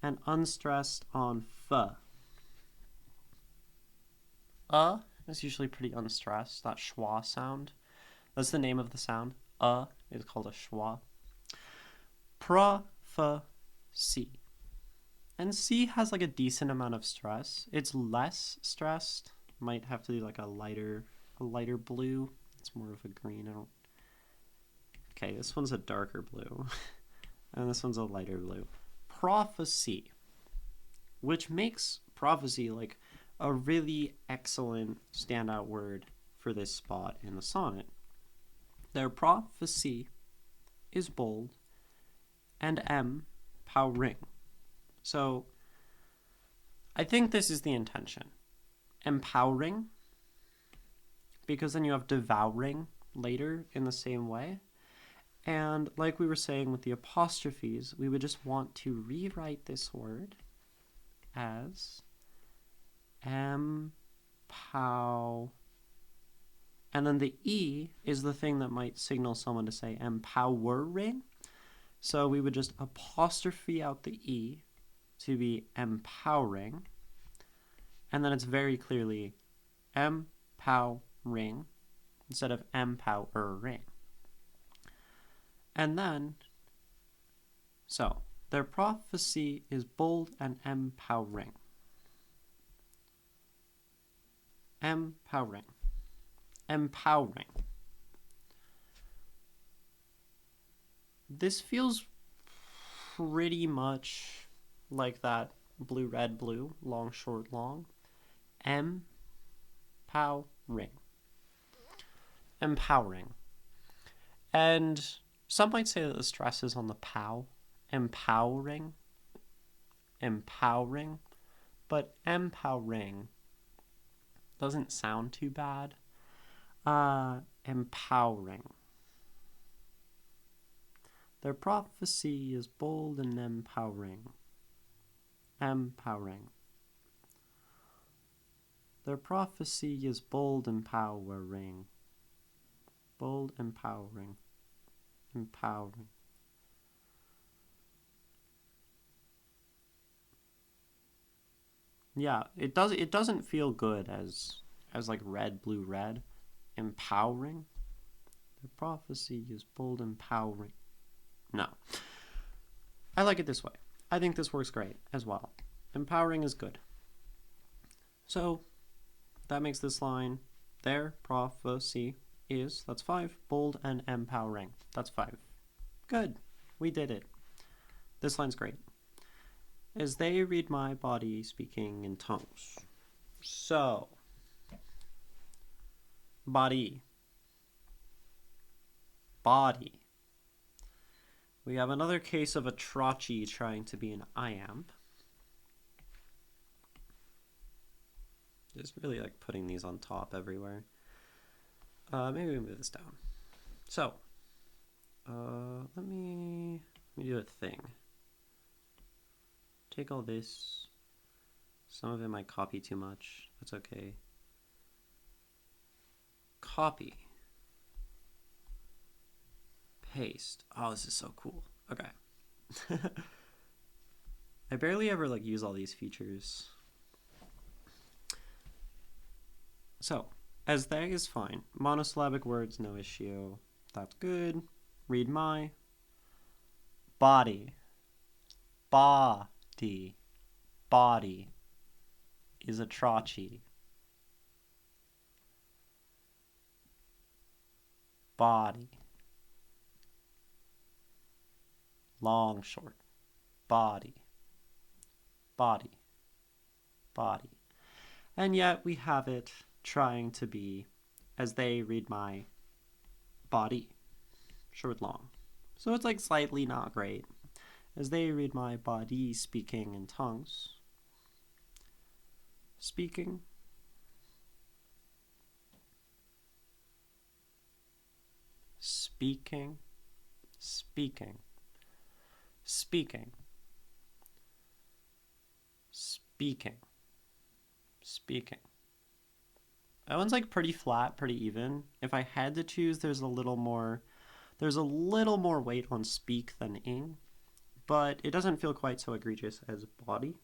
and unstressed on f. Is usually pretty unstressed, that schwa sound. That's the name of the sound. Is called a schwa. Prophecy. And C has like a decent amount of stress. It's less stressed. Might have to do like a lighter blue. It's more of a green. Okay, this one's a darker blue. And this one's a lighter blue. Prophecy. Which makes prophecy like a really excellent standout word for this spot in the sonnet. Their prophecy is bold and empowering. So I think this is the intention. Empowering, because then you have devouring later in the same way. And like we were saying with the apostrophes, we would just want to rewrite this word as empow. And then the E is the thing that might signal someone to say empowering. So we would just apostrophe out the E to be empowering. And then it's very clearly empowering instead of empowering. And then, so, their prophecy is bold and empowering. Empowering. Empowering. This feels pretty much like that blue, red, blue, long, short, long. Empowering. Empowering. And some might say that the stress is on the pow. Empowering. Empowering. But empowering doesn't sound too bad. Empowering. Their prophecy is bold and empowering. Empowering. Their prophecy is bold, empowering. Bold, empowering. Empowering. Yeah, it doesn't feel good as like red, blue, red. Empowering. The prophecy is bold, empowering. No. I like it this way. I think this works great as well. Empowering is good. So that makes this line there, prophecy is, that's 5, bold and empowering. That's 5. Good. We did it. This line's great. As they read my body speaking in tongues. So, body. Body. We have another case of a trotchy trying to be an iamb. Just really like putting these on top everywhere. Maybe we move this down. So, let me do a thing. Take all this. Some of it might copy too much. That's okay. Copy. Paste. Oh, this is so cool. Okay. I barely ever like use all these features. So, as they is fine. Monosyllabic words, no issue. That's good. Read my. Body. Body. Body is a trotchy. Body. Long, short. Body. Body. Body. And yet we have it trying to be, as they read my body, short, long. So it's like slightly not great. As they read my body speaking in tongues. Speaking. Speaking. Speaking. Speaking. Speaking. Speaking. That one's like pretty flat, pretty even. If I had to choose, there's a little more weight on speak than ing, but it doesn't feel quite so egregious as body.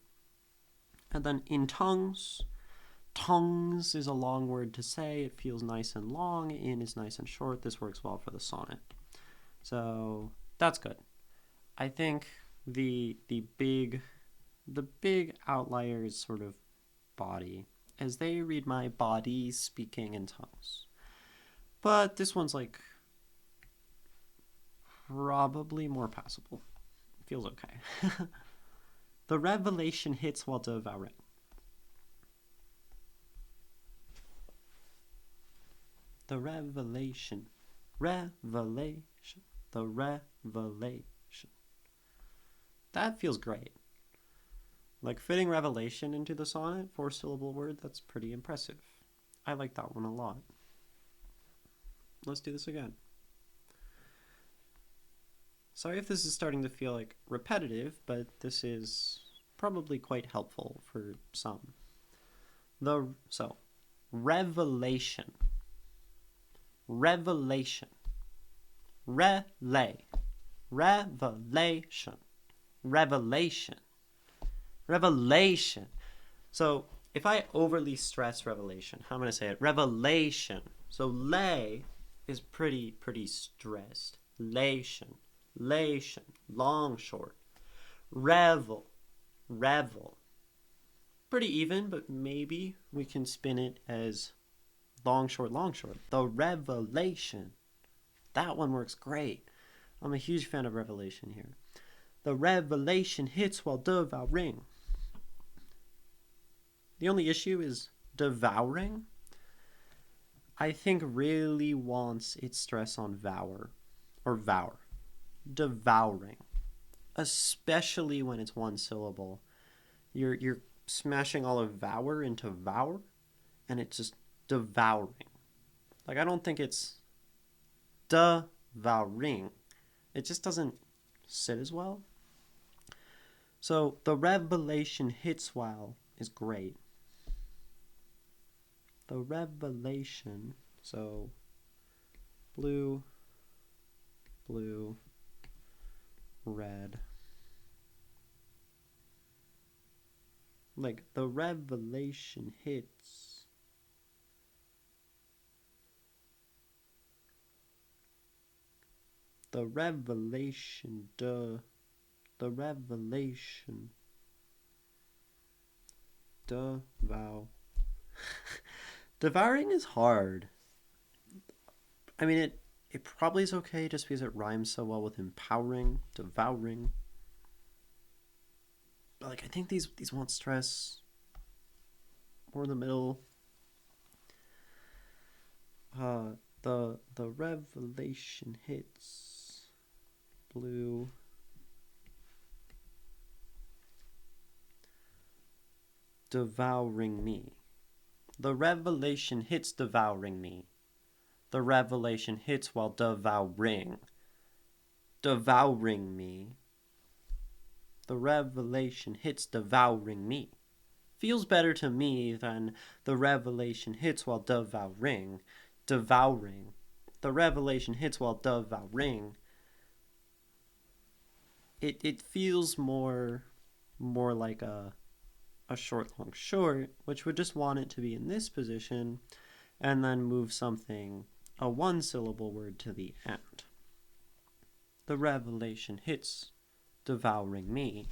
And then in tongues, tongues is a long word to say. It feels nice and long. In is nice and short. This works well for the sonnet. So that's good. I think the big outlier is sort of body. As they read my body speaking in tongues. But this one's like probably more passable. Feels okay. The revelation hits while devouring. The revelation. Revelation. The revelation. That feels great. Like fitting revelation into the sonnet, 4-syllable word, that's pretty impressive. I like that one a lot. Let's do this again. Sorry if this is starting to feel like repetitive, but this is probably quite helpful for some. So, revelation. Revelation. Relay. Revelation. Revelation. Revelation. So if I overly stress revelation, how am I going to say it? Revelation. So lay is pretty stressed. Lation. Lation. Long, short. Revel. Revel. Pretty even, but maybe we can spin it as long, short, long, short. The revelation. That one works great. I'm a huge fan of revelation here. The revelation hits while devouring. The only issue is devouring. I think really wants its stress on vour or vour. Devouring. Especially when it's one syllable. You're smashing all of vour into vour and it's just devouring. Like I don't think it's devouring. It just doesn't sit as well. So the revelation hits while is great. The revelation, so blue, blue, red. Like the revelation hits. The revelation, the revelation, devouring is hard. I mean, it probably is okay just because it rhymes so well with empowering, devouring. But like, I think these won't stress more in the middle. The revelation hits blue. Devouring me. The revelation hits devouring me. The revelation hits while devouring. Devouring me. The revelation hits devouring me. Feels better to me than the revelation hits while devouring. Devouring. The revelation hits while devouring. It feels more like a short, long, short, which would just want it to be in this position, and then move something, a one-syllable word to the end. The revelation hits devouring me.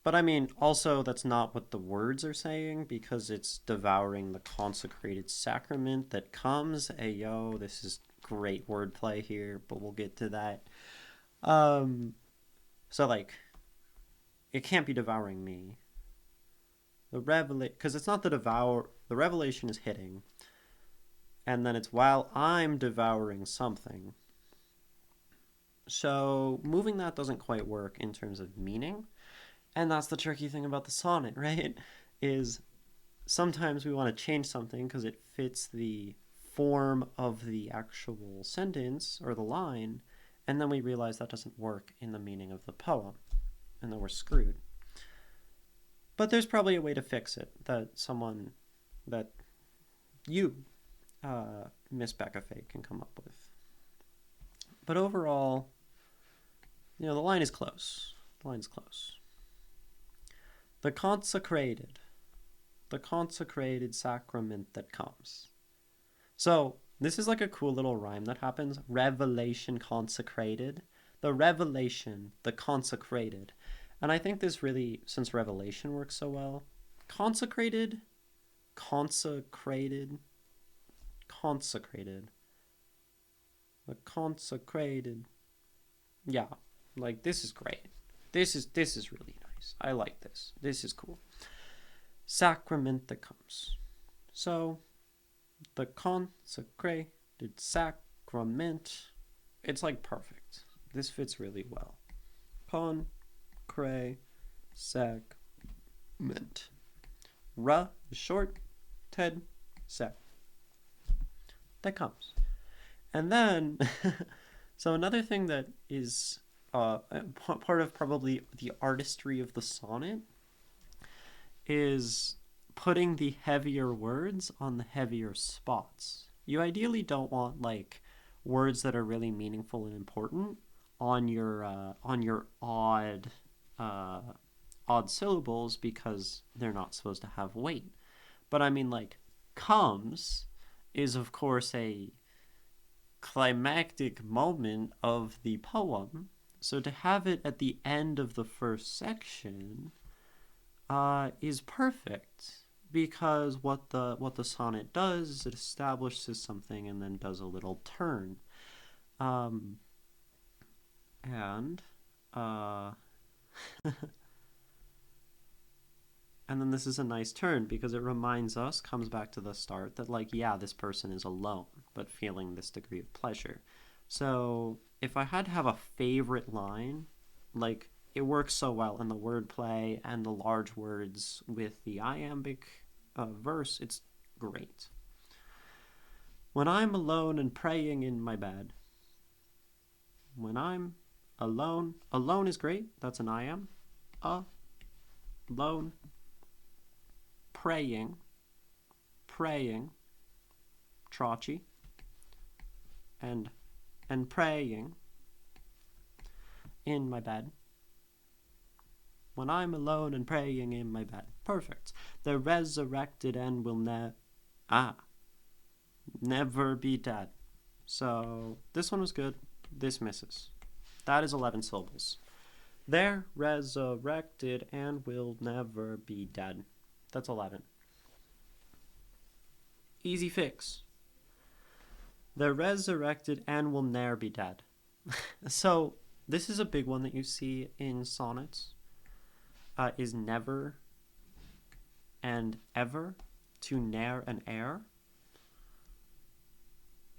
But I mean, also, that's not what the words are saying, because it's devouring the consecrated sacrament that comes. Ayo, this is great wordplay here, but we'll get to that. So, like, it can't be devouring me. Because it's not the revelation is hitting, and then it's while I'm devouring something. So, moving that doesn't quite work in terms of meaning. And that's the tricky thing about the sonnet, right? Is sometimes we want to change something because it fits the form of the actual sentence or the line, and then we realize that doesn't work in the meaning of the poem, and then we're screwed. But there's probably a way to fix it that you, MsBeccaFae, can come up with. But overall, the line is close. The line's close. The consecrated sacrament that comes. So this is like a cool little rhyme that happens. Revelation, consecrated. The revelation, the consecrated. And I think this really, since revelation works so well, consecrated. The consecrated. Yeah, like this is great. This is really nice. I like this. This is cool. Sacrament that comes. So, the consecrated sacrament. It's like perfect. This fits really well. Sacrament. Ra is short. Ted. Sec. That comes. And then, so another thing that is part of probably the artistry of the sonnet is putting the heavier words on the heavier spots. You ideally don't want like words that are really meaningful and important on your odd syllables, because they're not supposed to have weight. But I mean, like, comes is of course a climactic moment of the poem. So to have it at the end of the first section is perfect, because what the sonnet does is it establishes something and then does a little turn. And then this is a nice turn because it reminds us, comes back to the start, that like, yeah, this person is alone, but feeling this degree of pleasure. So if I had to have a favorite line, like, it works so well in the wordplay and the large words with the iambic verse, it's great. When I'm alone and praying in my bed. When I'm alone. Alone is great. That's an iamb. Alone. Praying. Trochy. And praying in my bed. When I'm alone and praying in my bed. Perfect. The resurrected and will never be dead. So this one was good. This misses. That is 11 syllables. They're resurrected and will never be dead. That's 11. Easy fix. They're resurrected and will ne'er be dead. So this is a big one that you see in sonnets. Is never and ever to ne'er and ere.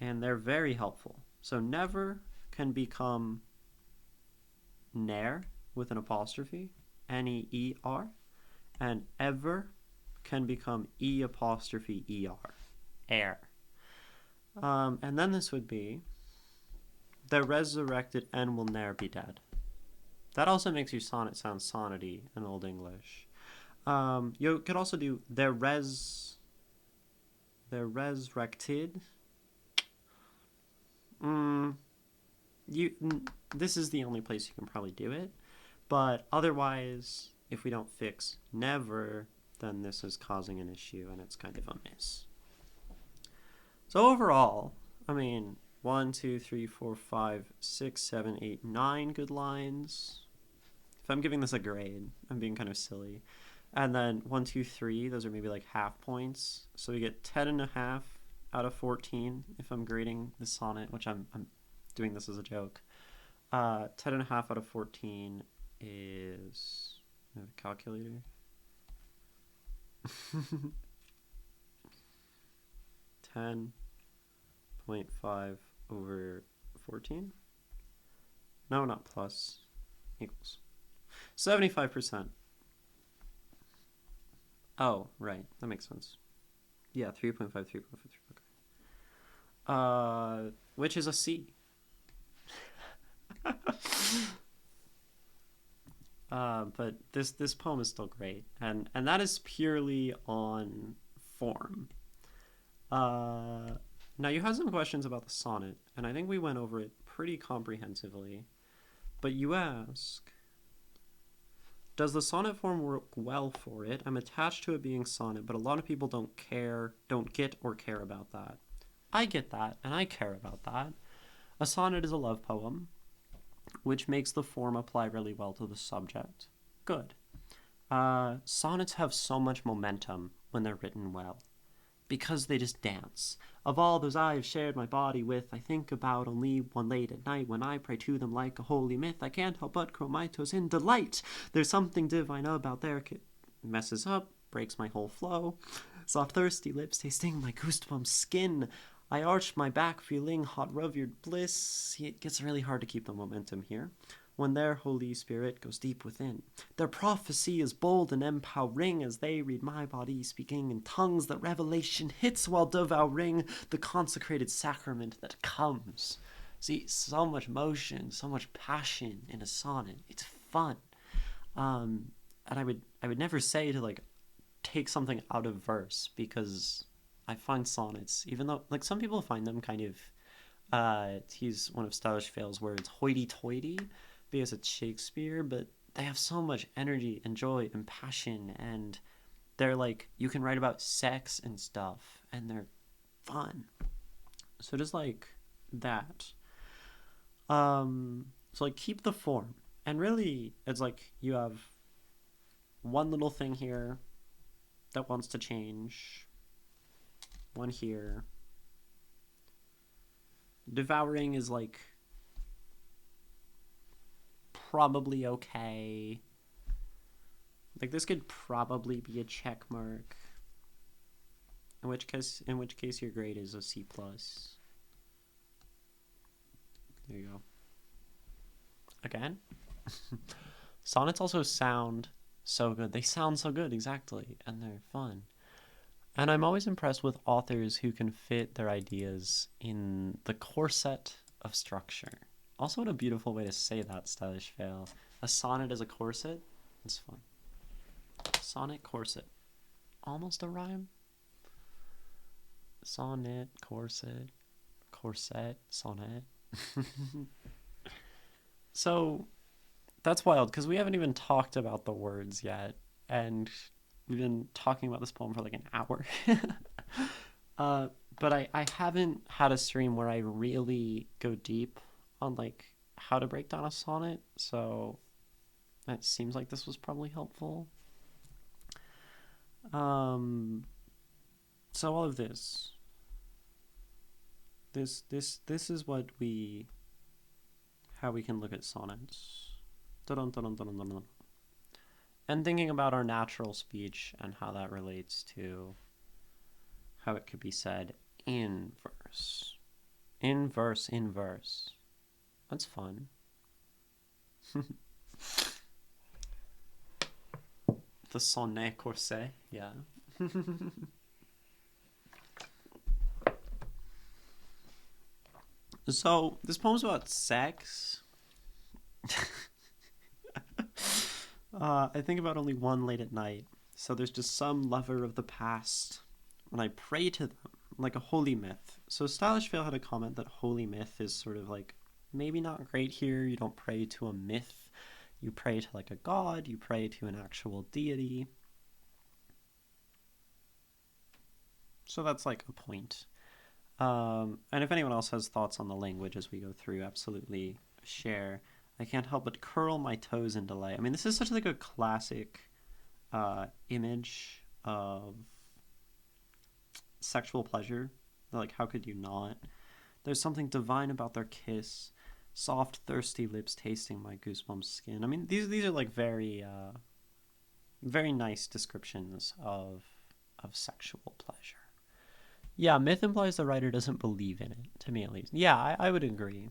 And they're very helpful. So never can become ne'er with an apostrophe, N-E-E-R, and ever can become E''er, air. And then this would be, they're resurrected and will ne'er be dead. That also makes your sonnet sound sonnety in Old English. You could also do, they're resurrected. This is the only place you can probably do it, but otherwise, if we don't fix never, then this is causing an issue and it's kind of a miss. So overall, I mean, 1, 2, 3, 4, 5, 6, 7, 8, 9 good lines. If I'm giving this a grade, I'm being kind of silly. And then 1, 2, 3, those are maybe like half points. So we get 10.5 out of 14 if I'm grading the sonnet, which I'm doing this as a joke. 10.5 out of 14 is a calculator. 10.5 over 14. No, not plus. Equals 75%. Oh, right. That makes sense. Yeah, 3.5, 3.5, 3.5. Which is a C. But this poem is still great, and that is purely on form. Now you had some questions about the sonnet, and I think we went over it pretty comprehensively. But you ask, does the sonnet form work well for it? I'm attached to it being sonnet, but a lot of people don't get or care about that. I get that, and I care about that. A sonnet is a love poem, which makes the form apply really well to the subject. Good. Sonnets have so much momentum when they're written well, because they just dance. Of all those I have shared my body with, I think about only one late at night, when I pray to them like a holy myth. I can't help but chromitos in delight. There's something divine about their messes up, breaks my whole flow. Soft thirsty lips tasting my goosebump skin. I arch my back feeling hot revered bliss. It gets really hard to keep the momentum here when their Holy Spirit goes deep within. Their prophecy is bold and empowering as they read my body speaking in tongues. The revelation hits while devouring the consecrated sacrament that comes. See, so much motion, so much passion in a sonnet. It's fun. And I would never say to like take something out of verse, because I find sonnets, even though like some people find them kind of to use one of Stylish Fail's words, hoity-toity, because it's Shakespeare, but they have so much energy and joy and passion, and they're like, you can write about sex and stuff, and they're fun. So just like that. So like keep the form, and really it's like you have one little thing here that wants to change, one here. Devouring is like probably okay. Like this could probably be a check mark. In which case your grade is a C+. There you go. Again. Sonnets also sound so good. They sound so good, exactly, and they're fun. And I'm always impressed with authors who can fit their ideas in the corset of structure. Also, what a beautiful way to say that, Stylish Fail. A sonnet as a corset? It's fun. Sonnet, corset. Almost a rhyme. Sonnet, corset, corset, sonnet. So, that's wild, because we haven't even talked about the words yet. And we've been talking about this poem for like an hour. but I haven't had a stream where I really go deep on like how to break down a sonnet, so it seems like this was probably helpful. So all of this is what how we can look at sonnets. Dun-dun-dun-dun-dun-dun. And thinking about our natural speech and how that relates to how it could be said in verse. In verse, in verse. That's fun. The sonnet corset, yeah. So, this poem's about sex. I think about only one late at night. So there's just some lover of the past, and I pray to them like a holy myth. So Stylish Fail had a comment that holy myth is sort of like maybe not great here. You don't pray to a myth. You pray to like a god. You pray to an actual deity. So that's like a point. And if anyone else has thoughts on the language as we go through, absolutely share. I can't help but curl my toes in delight. I mean, this is such like a classic image of sexual pleasure. Like, how could you not? There's something divine about their kiss. Soft, thirsty lips tasting my goosebumps skin. I mean, these are like very nice descriptions of sexual pleasure. Yeah, myth implies the writer doesn't believe in it, to me at least. Yeah, I would agree.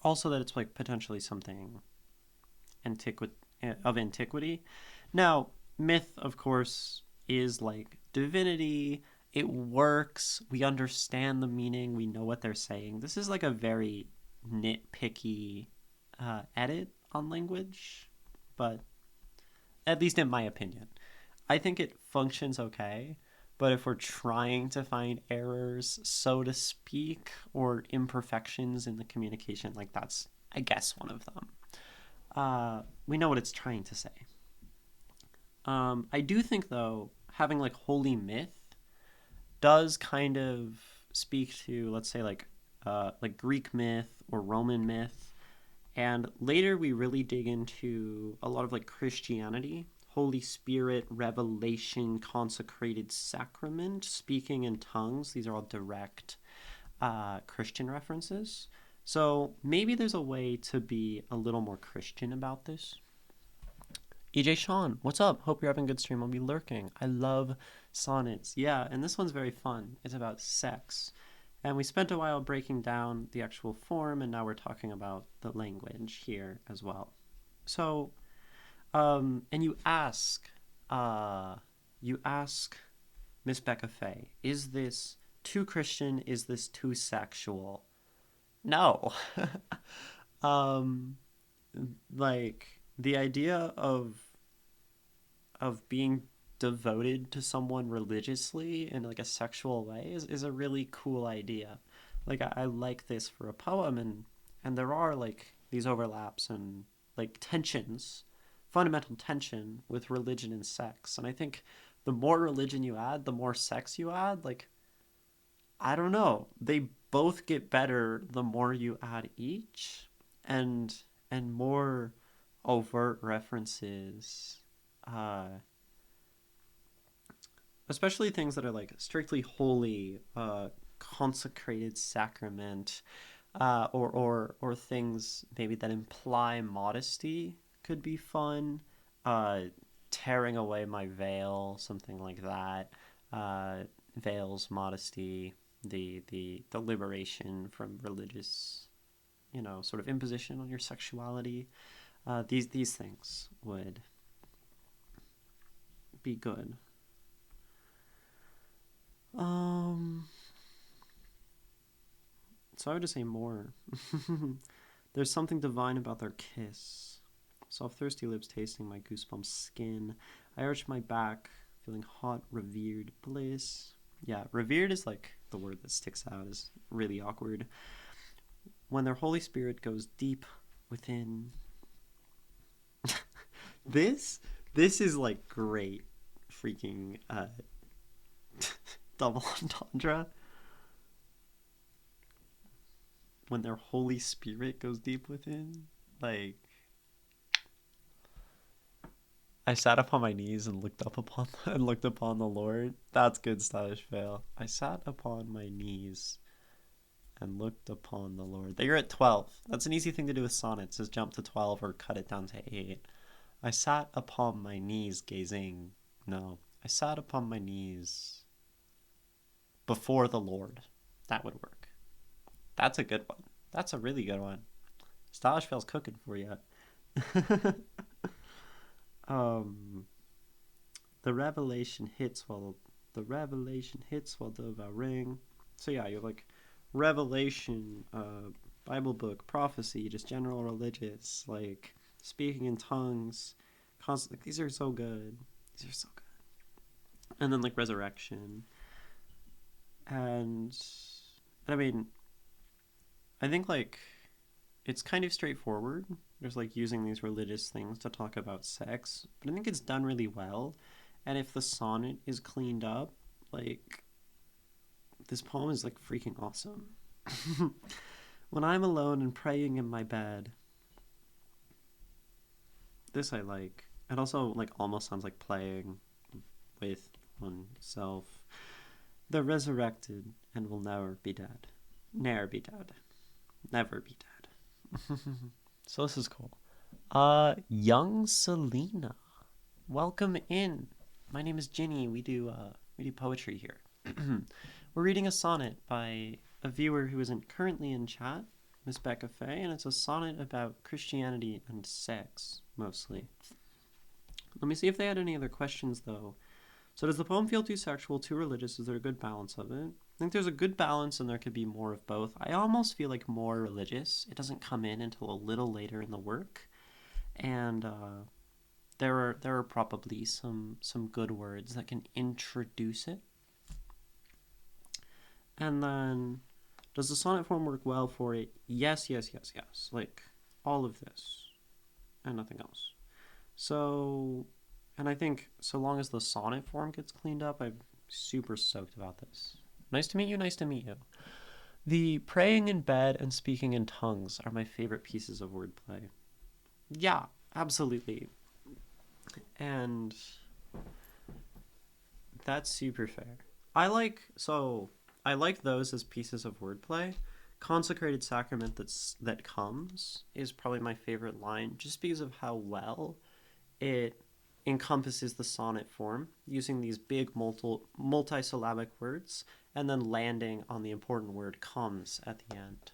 Also that it's like potentially something of antiquity. Now, myth, of course, is like divinity. It works. We understand the meaning. We know what they're saying. This is like a very nitpicky edit on language, but at least in my opinion. I think it functions okay. But if we're trying to find errors, so to speak, or imperfections in the communication, like that's, I guess, one of them. We know what it's trying to say. I do think, though, having like holy myth does kind of speak to, let's say, like Greek myth or Roman myth. And later we really dig into a lot of like Christianity. Holy Spirit, revelation, consecrated sacrament, speaking in tongues. These are all direct Christian references. So maybe there's a way to be a little more Christian about this. EJ Sean, what's up? Hope you're having a good stream. I'll be lurking. I love sonnets. Yeah, and this one's very fun. It's about sex. And we spent a while breaking down the actual form, and now we're talking about the language here as well. So... and you ask MsBeccaFae, is this too Christian? Is this too sexual? No. Like the idea of being devoted to someone religiously in like a sexual way is a really cool idea. Like I like this for a poem, and there are like these overlaps and like tensions, fundamental tension with religion and sex. And I think the more religion you add, the more sex you add. Like, I don't know. They both get better the more you add each. And more overt references. Especially things that are like strictly holy, consecrated sacrament, or things maybe that imply modesty could be fun. Tearing away my veil, something like that. Veils, modesty, the liberation from religious, sort of imposition on your sexuality. These things would be good. So I would just say more. There's something divine about their kiss. Soft, thirsty lips tasting my goosebumps skin. I arch my back, feeling hot, revered bliss. Yeah, revered is like the word that sticks out, is really awkward. When their Holy Spirit goes deep within. This is like great freaking Double entendre. When their Holy Spirit goes deep within. Like, I sat upon my knees and looked upon the Lord. That's good stylish fail. I sat upon my knees and looked upon the Lord. You're at 12. That's an easy thing to do with sonnets, is jump to 12 or cut it down to 8. I sat upon my knees gazing. No. I sat upon my knees before the Lord. That would work. That's a good one. That's a really good one. Stylish fail's cooking for you. The revelation hits while devouring. So yeah, you have like revelation, Bible book, prophecy, just general religious, like speaking in tongues, constant. Like, these are so good. And then like resurrection, and I mean, I think like it's kind of straightforward. There's like using these religious things to talk about sex, but I think it's done really well. And if the sonnet is cleaned up, like, this poem is like freaking awesome. When I'm alone and praying in my bed. This I like. It also like almost sounds like playing with oneself. The resurrected and will never be dead. Ne'er be dead. Never be dead. So this is cool. Young Selena. Welcome in. My name is Ginny. We do poetry here. We're reading a sonnet by a viewer who isn't currently in chat, MsBeccaFae, and it's a sonnet about Christianity and sex, mostly. Let me see if they had any other questions, though. So does the poem feel too sexual, too religious? Is there a good balance of it? I think there's a good balance, and there could be more of both. I almost feel like more religious. It doesn't come in until a little later in the work, and there are probably some good words that can introduce it. And then, does the sonnet form work well for it? Yes. Like, all of this and nothing else. So, and I think so long as the sonnet form gets cleaned up, I'm super stoked about this. Nice to meet you. The praying in bed and speaking in tongues are my favorite pieces of wordplay. Yeah, absolutely. And that's super fair. I like those as pieces of wordplay. Consecrated sacrament that comes is probably my favorite line, just because of how well it encompasses the sonnet form, using these big multisyllabic words, and then landing on the important word comes at the end.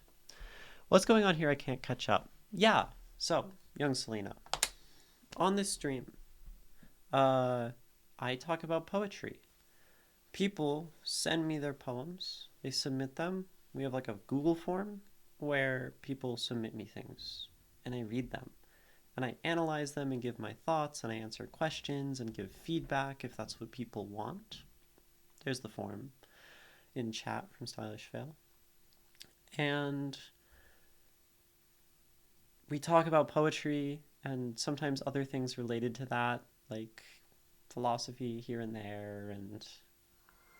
What's going on here? I can't catch up. Yeah, so, young Selena. On this stream, I talk about poetry. People send me their poems. They submit them. We have like a Google form where people submit me things, and I read them. And I analyze them and give my thoughts, and I answer questions and give feedback if that's what people want. There's the form in chat from Stylish Fail. And we talk about poetry and sometimes other things related to that, like philosophy here and there and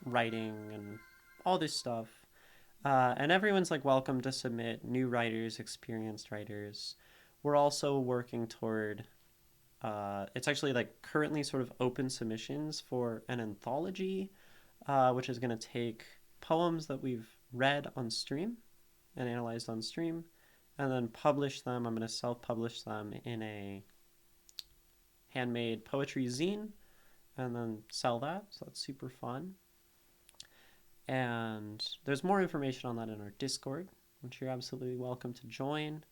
writing and all this stuff. And everyone's like welcome to submit, new writers, experienced writers. We're also working toward, it's actually like currently sort of open submissions for an anthology, which is going to take poems that we've read on stream and analyzed on stream, and then publish them. I'm going to self-publish them in a handmade poetry zine, and then sell that. So that's super fun. And there's more information on that in our Discord, which you're absolutely welcome to join.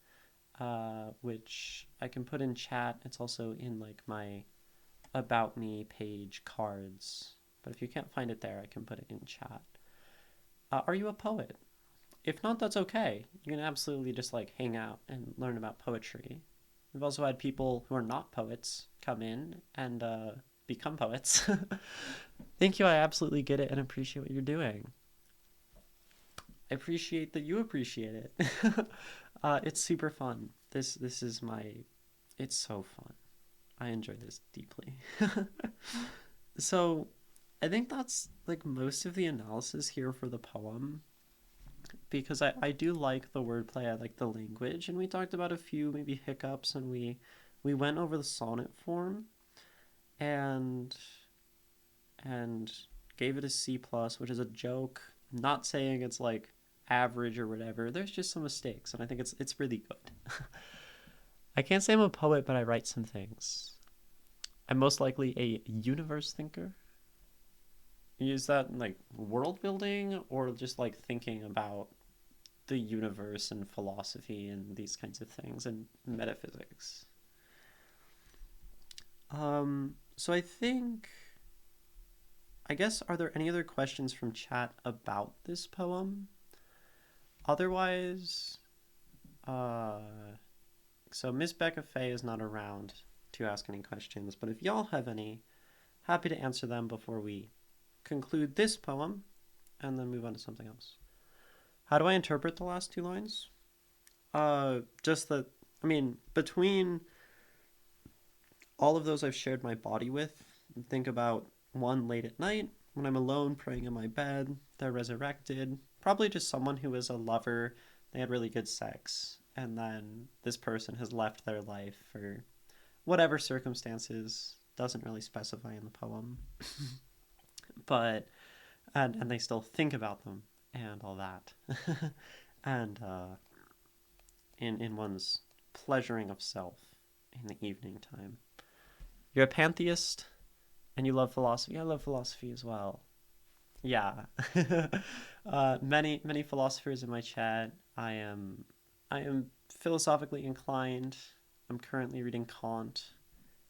Which I can put in chat. It's also in like my About Me page cards. But if you can't find it there, I can put it in chat. Are you a poet? If not, that's okay. You can absolutely just like hang out and learn about poetry. We've also had people who are not poets come in and become poets. Thank you. I absolutely get it and appreciate what you're doing. I appreciate that you appreciate it. It's super fun. This is it's so fun. I enjoy this deeply. So I think that's like most of the analysis here for the poem, because I do like the wordplay, I like the language, and we talked about a few maybe hiccups, and we went over the sonnet form and gave it a C plus, which is a joke. Not saying it's like average or whatever. There's just some mistakes, and I think it's really good. I can't say I'm a poet, but I write some things. I'm most likely a universe thinker. Is that like world building or just like thinking about the universe and philosophy and these kinds of things and metaphysics? So I guess, are there any other questions from chat about this poem? Otherwise, so MsBeccaFae is not around to ask any questions, but if y'all have any, happy to answer them before we conclude this poem and then move on to something else. How do I interpret the last two lines? Just that, I mean, between all of those I've shared my body with, think about one late at night when I'm alone praying in my bed, they're resurrected, probably just someone who is a lover, they had really good sex, and then this person has left their life for whatever circumstances, doesn't really specify in the poem, but and they still think about them and all that. And in one's pleasuring of self in the evening time. You're a pantheist and you love philosophy. I love philosophy as well. Yeah. Many philosophers in my chat. I am philosophically inclined. I'm currently reading Kant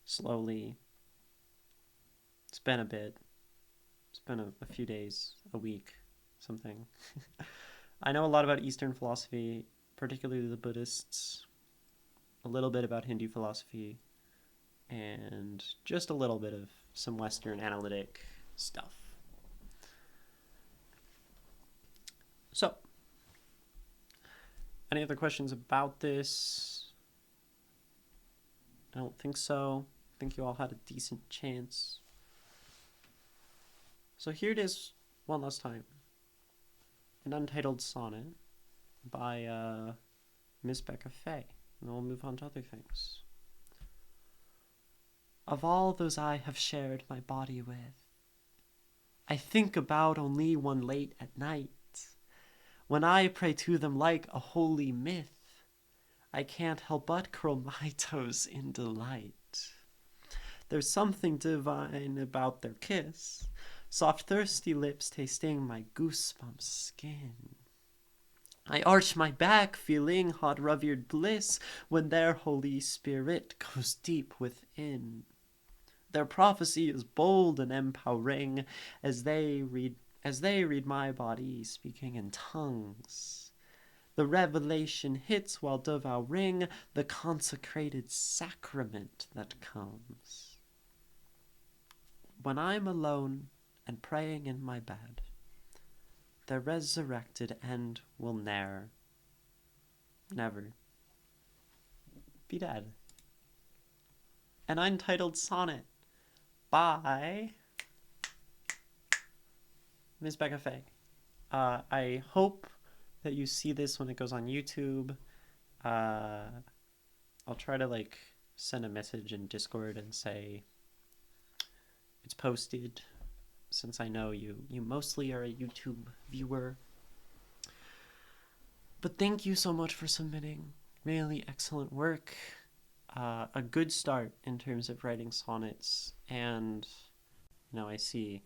slowly. It's been a bit. It's been a few days, a week, something. I know a lot about Eastern philosophy, particularly the Buddhists, a little bit about Hindu philosophy, and just a little bit of some Western analytic stuff. So, any other questions about this? I don't think so. I think you all had a decent chance. So here it is one last time. An Untitled Sonnet by MsBeccaFae. And then we'll move on to other things. Of all those I have shared my body with, I think about only one late at night, when I pray to them like a holy myth. I can't help but curl my toes in delight. There's something divine about their kiss, soft thirsty lips tasting my goosebump skin. I arch my back, feeling hot revered bliss, when their Holy Spirit goes deep within. Their prophecy is bold and empowering, as they read my body speaking in tongues. The revelation hits while devouring the consecrated sacrament that comes. When I'm alone and praying in my bed, the resurrected end will never be dead. An Untitled Sonnet by MsBeccaFae. I hope that you see this when it goes on YouTube. I'll try to send a message in Discord and say it's posted, since I know you mostly are a YouTube viewer. But thank you so much for submitting. Really excellent work. A good start in terms of writing sonnets, and I see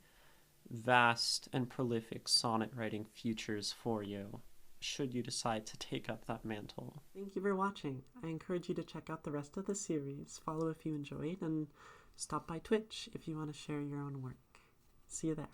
vast and prolific sonnet writing futures for you, should you decide to take up that mantle. Thank you for watching. I encourage you to check out the rest of the series, follow if you enjoyed, and stop by Twitch if you want to share your own work. See you there.